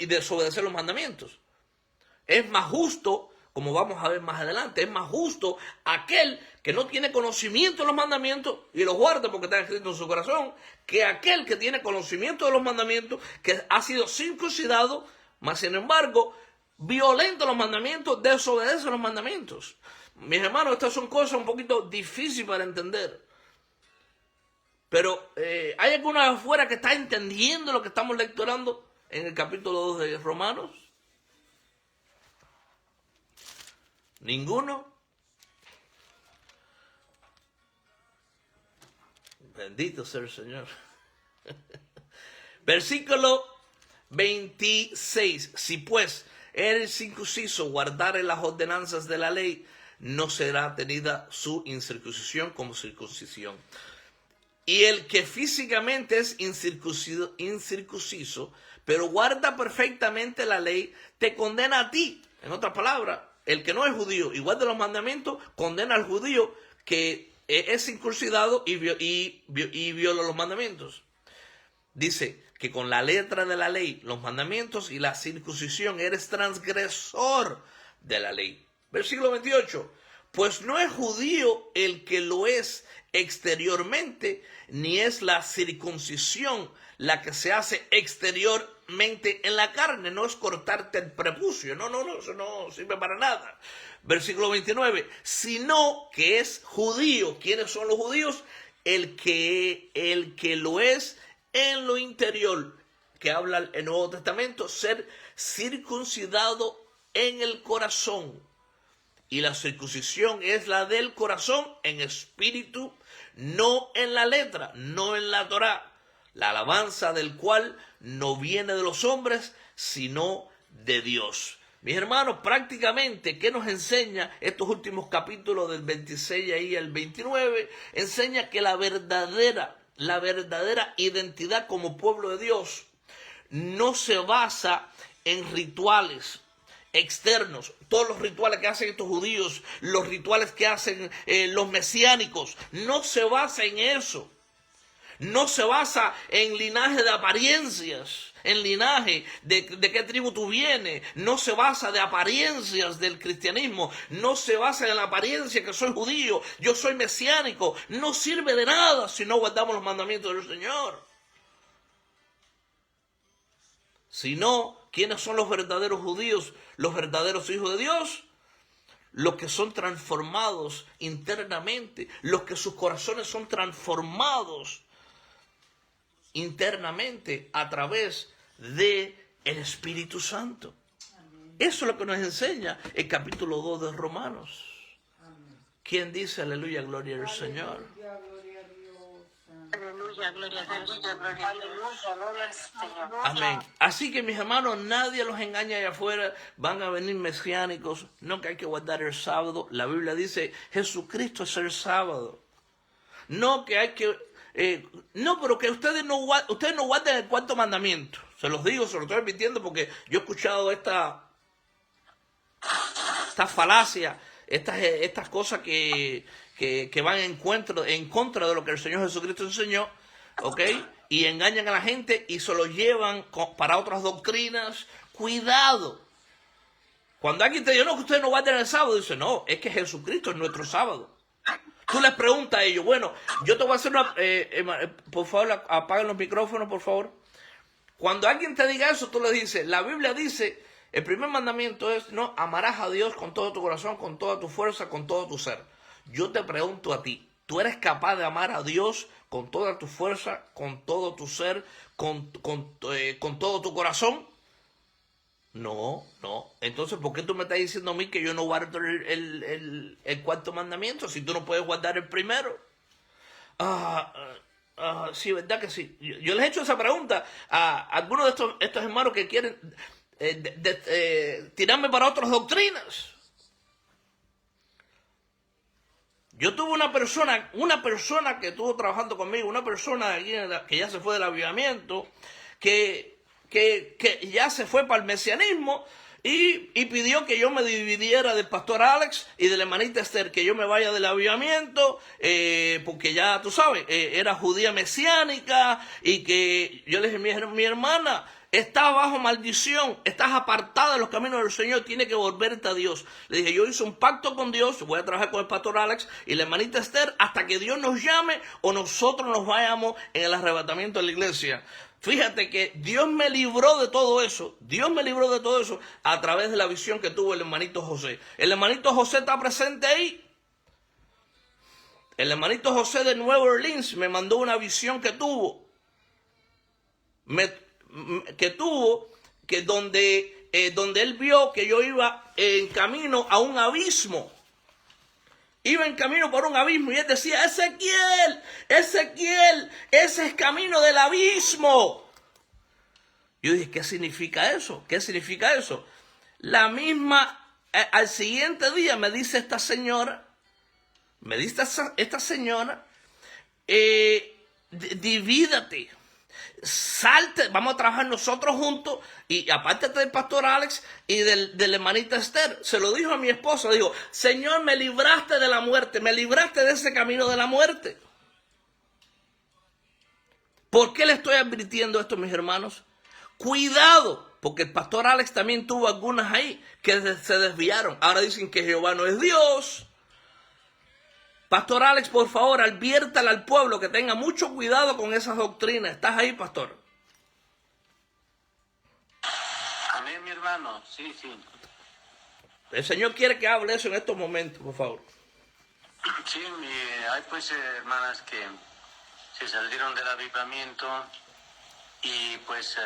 desobedecer los mandamientos. Es más justo, como vamos a ver más adelante, es más justo aquel que no tiene conocimiento de los mandamientos y los guarda porque está escrito en su corazón, que aquel que tiene conocimiento de los mandamientos, que ha sido circuncidado, mas sin embargo, violenta los mandamientos, desobedece los mandamientos. Mis hermanos, estas son cosas un poquito difíciles para entender. Pero ¿hay alguno de afuera que está entendiendo lo que estamos lecturando en el capítulo 2 de Romanos? ¿Ninguno? Bendito sea el Señor. Versículo 26. Si pues eres incircunciso, guardare las ordenanzas de la ley, no será tenida su incircuncisión como circuncisión. Y el que físicamente es incircunciso, pero guarda perfectamente la ley, te condena a ti. En otras palabras, el que no es judío y guarda los mandamientos, condena al judío que es circuncidado y viola los mandamientos. Dice que con la letra de la ley, los mandamientos y la circuncisión eres transgresor de la ley. Versículo 28. Pues no es judío el que lo es exteriormente, ni es la circuncisión la que se hace exteriormente en la carne. No es cortarte el prepucio. No, eso no sirve para nada. Versículo 29. Sino que es judío. ¿Quiénes son los judíos? El que lo es en lo interior, que habla el Nuevo Testamento, ser circuncidado en el corazón. Y la circuncisión es la del corazón en espíritu, no en la letra, no en la Torá, la alabanza del cual no viene de los hombres, sino de Dios. Mis hermanos, prácticamente, ¿qué nos enseña estos últimos capítulos del 26 ahí al 29? Enseña que la verdadera identidad como pueblo de Dios no se basa en rituales externos, todos los rituales que hacen estos judíos, los rituales que hacen los mesiánicos, no se basa en eso. No se basa en linaje de apariencias, en linaje de qué tribu tú vienes. No se basa de apariencias del cristianismo. No se basa en la apariencia que soy judío, yo soy mesiánico. No sirve de nada si no guardamos los mandamientos del Señor. Sino, ¿quiénes son los verdaderos judíos, los verdaderos hijos de Dios? Los que son transformados internamente, los que sus corazones son transformados internamente a través de el Espíritu Santo. Amén. Eso es lo que nos enseña el capítulo 2 de Romanos. Amén. ¿Quién dice aleluya, gloria al Señor? Aleluya, gloria a Dios. Aleluya, gloria al Señor. Amén. Así que mis hermanos, nadie los engaña allá afuera. Van a venir mesiánicos. No que hay que guardar el sábado. La Biblia dice, Jesucristo es el sábado. No que hay que... no, pero que ustedes no guarden el cuarto mandamiento. Se los digo, se los estoy repitiendo porque yo he escuchado esta falacia, estas cosas que van en contra de lo que el Señor Jesucristo enseñó, ¿ok? Y engañan a la gente y se lo llevan para otras doctrinas. Cuidado. Cuando alguien te dice, no, que ustedes no guarden el sábado, dice, no, es que Jesucristo es nuestro sábado. Tú les preguntas a ellos, bueno, yo te voy a hacer una... por favor, apaguen los micrófonos, por favor. Cuando alguien te diga eso, tú le dices, la Biblia dice, el primer mandamiento es, no, amarás a Dios con todo tu corazón, con toda tu fuerza, con todo tu ser. Yo te pregunto a ti, ¿tú eres capaz de amar a Dios con toda tu fuerza, con todo tu ser, con todo tu corazón? No. Entonces, ¿por qué tú me estás diciendo a mí que yo no guardo el cuarto mandamiento si tú no puedes guardar el primero? Sí, ¿verdad que sí? Yo les he hecho esa pregunta a algunos de estos hermanos que quieren tirarme para otras doctrinas. Yo tuve una persona que estuvo trabajando conmigo, una persona que ya se fue del avivamiento, que ya se fue para el mesianismo y pidió que yo me dividiera del pastor Alex y de la hermanita Esther, que yo me vaya del avivamiento, porque ya, tú sabes, era judía mesiánica, y que yo le dije, mi hermana, estás bajo maldición, estás apartada de los caminos del Señor, tiene que volverte a Dios. Le dije, yo hice un pacto con Dios, voy a trabajar con el pastor Alex y la hermanita Esther hasta que Dios nos llame o nosotros nos vayamos en el arrebatamiento de la iglesia. Fíjate que Dios me libró de todo eso, a través de la visión que tuvo el hermanito José. El hermanito José está presente ahí. El hermanito José de Nueva Orleans me mandó una visión que tuvo. Donde él vio que yo iba en camino a un abismo. Iba en camino por un abismo y él decía, Ezequiel, ese es camino del abismo. Yo dije, ¿qué significa eso? La misma, al siguiente día me dice esta señora, divídate. Salte, vamos a trabajar nosotros juntos, y aparte del pastor Alex y de la hermanita Esther. Se lo dijo a mi esposa, dijo, Señor, me libraste de la muerte, me libraste de ese camino de la muerte. ¿Por qué le estoy advirtiendo esto, mis hermanos? Cuidado, porque el pastor Alex también tuvo algunas ahí que se desviaron. Ahora dicen que Jehová no es Dios. Pastor Alex, por favor, adviértale al pueblo que tenga mucho cuidado con esas doctrinas. ¿Estás ahí, pastor? Amén, mi hermano. Sí. El Señor quiere que hable eso en estos momentos, por favor. Sí, hay pues hermanas que se salieron del avivamiento y pues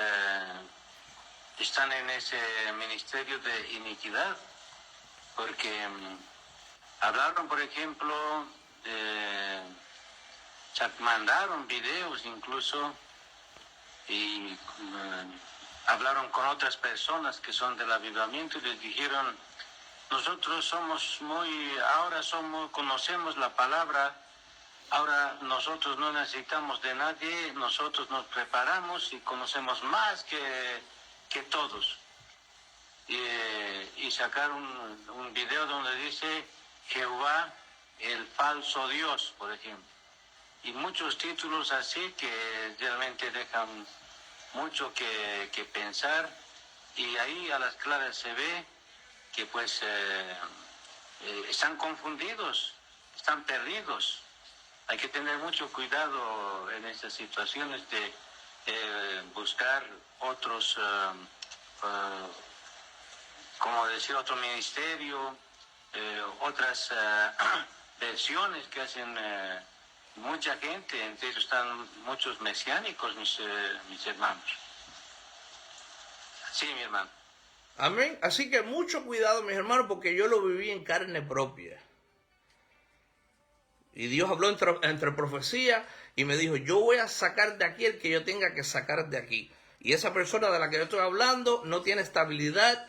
están en ese ministerio de iniquidad, porque hablaron, por ejemplo, mandaron videos incluso y hablaron con otras personas que son del avivamiento y les dijeron, nosotros conocemos la palabra, ahora nosotros no necesitamos de nadie, nosotros nos preparamos y conocemos más que todos. Y sacaron un video donde dice Jehová, el falso Dios, por ejemplo. Y muchos títulos así que realmente dejan mucho que pensar. Y ahí a las claras se ve que pues están confundidos, están perdidos. Hay que tener mucho cuidado en estas situaciones de buscar otros, otro ministerio, otras versiones que hacen mucha gente, entre ellos están muchos mesiánicos, mis hermanos. Sí, mi hermano. Amén. Así que mucho cuidado, mis hermanos, porque yo lo viví en carne propia. Y Dios habló entre profecía y me dijo, yo voy a sacar de aquí el que yo tenga que sacar de aquí. Y esa persona de la que yo estoy hablando no tiene estabilidad,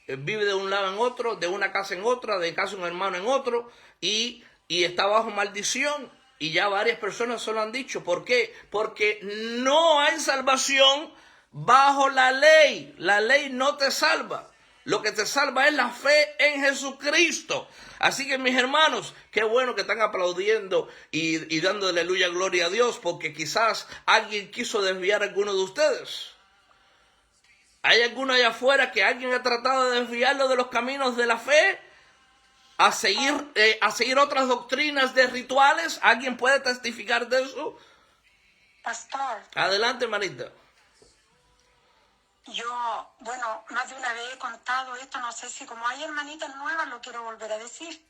vive de un lado en otro, de una casa en otra, de casa de un hermano en otro, y está bajo maldición. Y ya varias personas se lo han dicho. ¿Por qué? Porque no hay salvación bajo la ley. La ley no te salva. Lo que te salva es la fe en Jesucristo. Así que, mis hermanos, qué bueno que están aplaudiendo y dando aleluya, gloria a Dios, porque quizás alguien quiso desviar a alguno de ustedes. ¿Hay alguno allá afuera que alguien ha tratado de desviarlo de los caminos de la fe? A seguir otras doctrinas de rituales. ¿Alguien puede testificar de eso? Pastor, Adelante, hermanita. yo, más de una vez he contado esto, no sé si como hay hermanitas nuevas lo quiero volver a decir.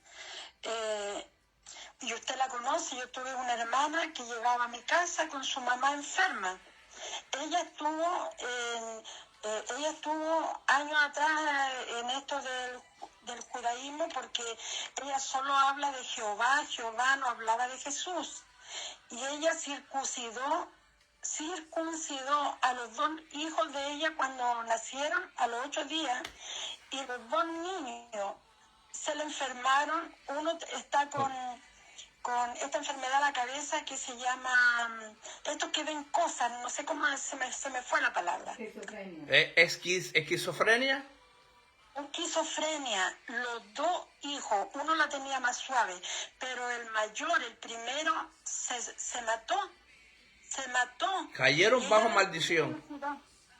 Y usted la conoce, yo tuve una hermana que llegaba a mi casa con su mamá enferma. Ella estuvo años atrás en esto del judaísmo porque ella solo habla de Jehová no hablaba de Jesús. Y ella circuncidó a los 2 hijos de ella cuando nacieron a los 8 días, y los 2 niños se le enfermaron. Uno está con esta enfermedad a la cabeza que se llama, estos que ven cosas, no sé cómo se me fue la palabra. Esquizofrenia. ¿Esquizofrenia? con esquizofrenia, los dos hijos, uno la tenía más suave, pero el mayor, el primero, se mató. Se mató. Cayeron Y bajo ella- maldición.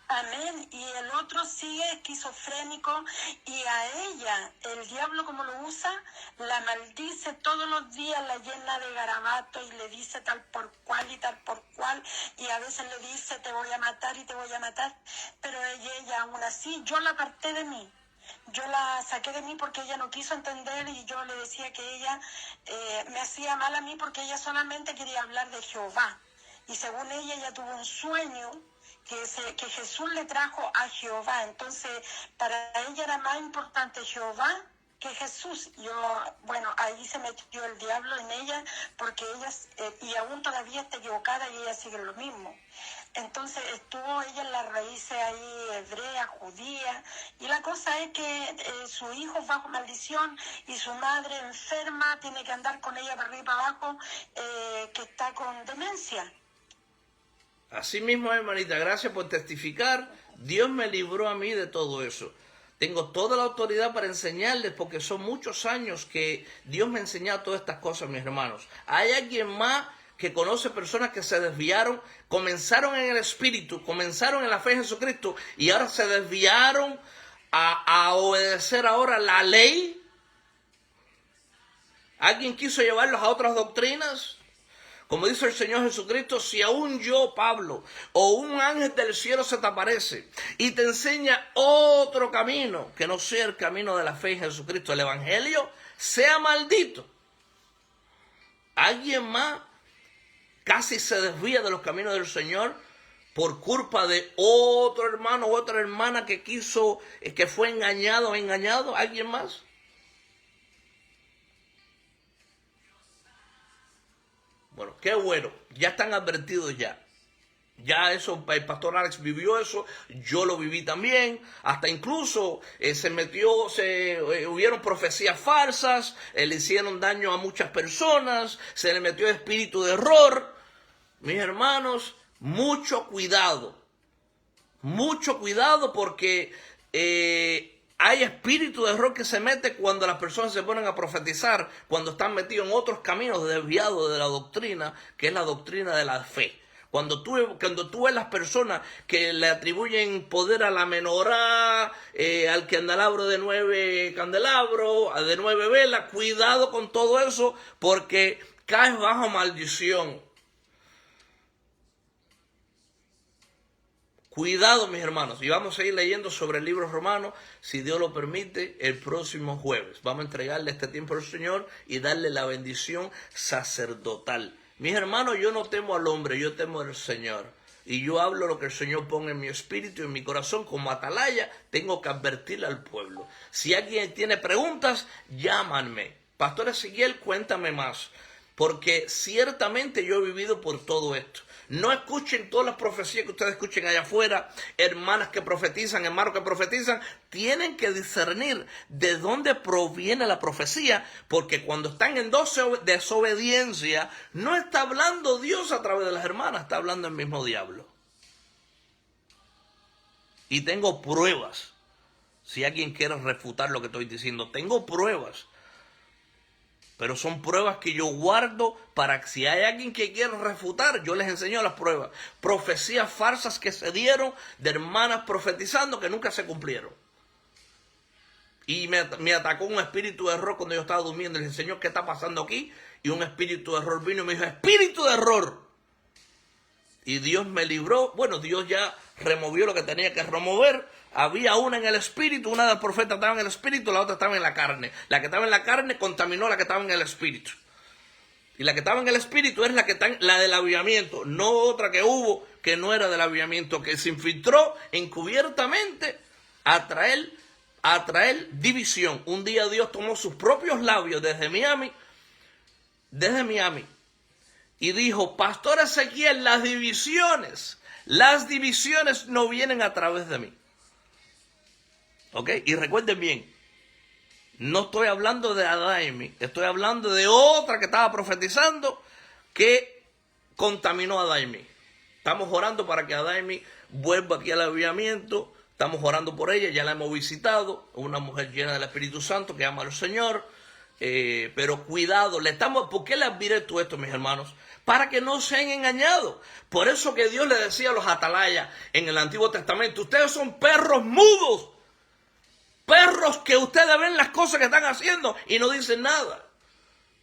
Amén. Y el otro sigue esquizofrénico y a ella, el diablo como lo usa, la maldice todos los días, la llena de garabatos y le dice tal por cual y tal por cual. Y a veces le dice te voy a matar y te voy a matar. Pero ella aún así, yo la aparté de mí. Yo la saqué de mí porque ella no quiso entender y yo le decía que ella me hacía mal a mí porque ella solamente quería hablar de Jehová. Y según ella tuvo un sueño que Jesús le trajo a Jehová. Entonces, para ella era más importante Jehová que Jesús. Bueno, ahí se metió el diablo en ella porque ella, y aún todavía está equivocada y ella sigue lo mismo. Entonces estuvo ella en las raíces ahí hebrea, judía, y la cosa es que su hijo bajo maldición y su madre enferma, tiene que andar con ella para arriba y para abajo, que está con demencia. Así mismo, hermanita, gracias por testificar. Dios me libró a mí de todo eso. Tengo toda la autoridad para enseñarles porque son muchos años que Dios me ha enseñado todas estas cosas, mis hermanos. ¿Hay alguien más que conoce personas que se desviaron, comenzaron en el Espíritu, comenzaron en la fe en Jesucristo y ahora se desviaron a obedecer ahora la ley? ¿Alguien quiso llevarlos a otras doctrinas? Como dice el Señor Jesucristo, si aún yo, Pablo, o un ángel del cielo se te aparece y te enseña otro camino que no sea el camino de la fe en Jesucristo, el Evangelio, sea maldito. ¿Alguien más casi se desvía de los caminos del Señor por culpa de otro hermano o otra hermana que fue engañado o engañado? ¿Alguien más? Bueno, qué bueno, ya están advertidos ya. Ya eso, el pastor Alex vivió eso, yo lo viví también, hasta incluso hubieron profecías falsas, le hicieron daño a muchas personas, se le metió espíritu de error. Mis hermanos, mucho cuidado porque hay espíritu de error que se mete cuando las personas se ponen a profetizar, cuando están metidos en otros caminos desviados de la doctrina, que es la doctrina de la fe. Cuando tú ves las personas que le atribuyen poder a la menorá, al candelabro de 9 candelabros, de 9 velas, cuidado con todo eso porque caes bajo maldición. Cuidado, mis hermanos, y vamos a ir leyendo sobre el libro romano, si Dios lo permite, el próximo jueves. Vamos a entregarle este tiempo al Señor y darle la bendición sacerdotal. Mis hermanos, yo no temo al hombre, yo temo al Señor. Y yo hablo lo que el Señor pone en mi espíritu y en mi corazón. Como atalaya, tengo que advertirle al pueblo. Si alguien tiene preguntas, llámanme. Pastor Ezequiel, cuéntame más. Porque ciertamente yo he vivido por todo esto. No escuchen todas las profecías que ustedes escuchen allá afuera, hermanas que profetizan, hermanos que profetizan. Tienen que discernir de dónde proviene la profecía, porque cuando están en desobediencia, no está hablando Dios a través de las hermanas, está hablando el mismo diablo. Y tengo pruebas. Si alguien quiere refutar lo que estoy diciendo, tengo pruebas. Pero son pruebas que yo guardo para que si hay alguien que quiera refutar, yo les enseño las pruebas. Profecías falsas que se dieron de hermanas profetizando que nunca se cumplieron. Y me atacó un espíritu de error cuando yo estaba durmiendo. Le dije, Señor, ¿qué está pasando aquí? Y un espíritu de error vino y me dijo, espíritu de error. Y Dios me libró. Bueno, Dios ya removió lo que tenía que remover. Había una en el espíritu, una de las profetas estaba en el espíritu, la otra estaba en la carne. La que estaba en la carne contaminó a la que estaba en el espíritu. Y la que estaba en el espíritu es la del avivamiento, no otra que hubo que no era del avivamiento, que se infiltró encubiertamente a traer división. Un día Dios tomó sus propios labios desde Miami, y dijo, Pastor Ezequiel, las divisiones no vienen a través de mí. ¿Ok? Y recuerden bien, no estoy hablando de Adaimi, estoy hablando de otra que estaba profetizando que contaminó a Adaimi. Estamos orando para que Adaimi vuelva aquí al avivamiento. Estamos orando por ella, ya la hemos visitado, una mujer llena del Espíritu Santo que ama al Señor, pero cuidado, ¿por qué le adviré todo esto, mis hermanos? Para que no sean engañados. Por eso que Dios le decía a los atalayas en el Antiguo Testamento, ustedes son perros mudos, perros que ustedes ven las cosas que están haciendo y no dicen nada.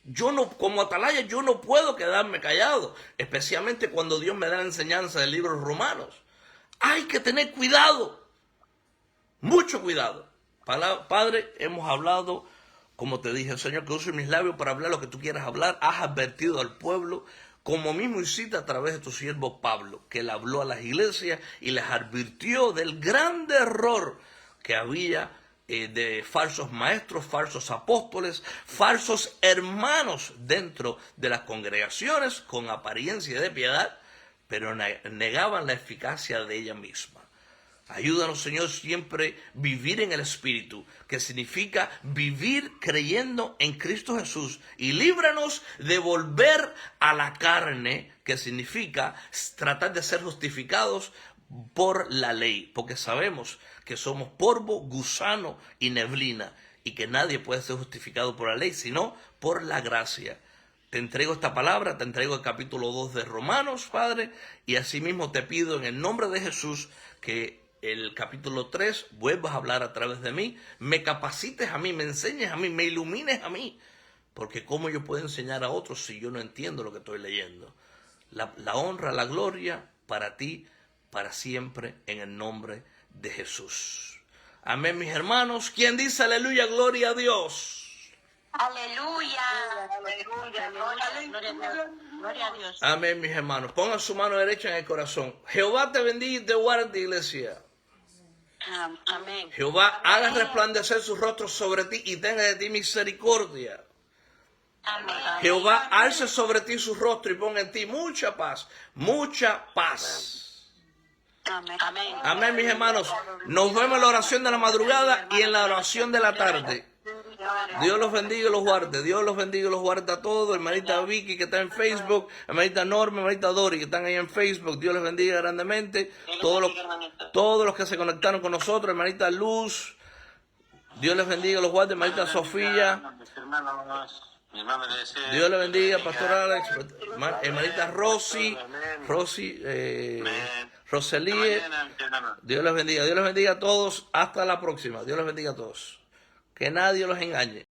Yo no, como atalaya, yo no puedo quedarme callado, especialmente cuando Dios me da la enseñanza del libro de Romanos. Hay que tener cuidado. Mucho cuidado. Padre, hemos hablado, como te dije, Señor, que use mis labios para hablar lo que tú quieras hablar. Has advertido al pueblo, como mismo hiciste a través de tu siervo Pablo, que él habló a las iglesias y les advirtió del grande error que había de falsos maestros, falsos apóstoles, falsos hermanos dentro de las congregaciones con apariencia de piedad, pero negaban la eficacia de ella misma. Ayúdanos, Señor, siempre vivir en el Espíritu, que significa vivir creyendo en Cristo Jesús. Y líbranos de volver a la carne, que significa tratar de ser justificados por la ley. Porque sabemos que somos polvo, gusano y neblina. Y que nadie puede ser justificado por la ley, sino por la gracia. Te entrego esta palabra, te entrego el capítulo 2 de Romanos, Padre. Y asimismo te pido en el nombre de Jesús que el capítulo 3, vuelvas a hablar a través de mí, me capacites a mí, me enseñes a mí, me ilumines a mí, porque ¿cómo yo puedo enseñar a otros si yo no entiendo lo que estoy leyendo? La honra, la gloria para ti, para siempre, en el nombre de Jesús. Amén, mis hermanos. ¿Quién dice aleluya, gloria a Dios? Aleluya. Gloria a Dios. Amén, mis hermanos. Pongan su mano derecha en el corazón. Jehová te bendiga y te guarde, iglesia. Amén. Jehová haga resplandecer su rostro sobre ti y tenga de ti misericordia. Amén. Jehová alce sobre ti su rostro y ponga en ti mucha paz, mucha paz. Amén. Amén. Amén, mis hermanos. Nos vemos en la oración de la madrugada y en la oración de la tarde. Dios los bendiga y los guarde. Dios los bendiga y los guarde a todos. Hermanita Vicky que está en Facebook, hermanita Norma, hermanita Dori que están ahí en Facebook. Dios les bendiga grandemente. Todos los que se conectaron con nosotros, hermanita Luz. Dios les bendiga y los guarde. Hermanita Sofía. Dios le bendiga, Pastor Alex. Hermanita Rosy. Roselie. Dios les bendiga. Dios les bendiga a todos. Hasta la próxima. Dios les bendiga a todos. Que nadie los engañe.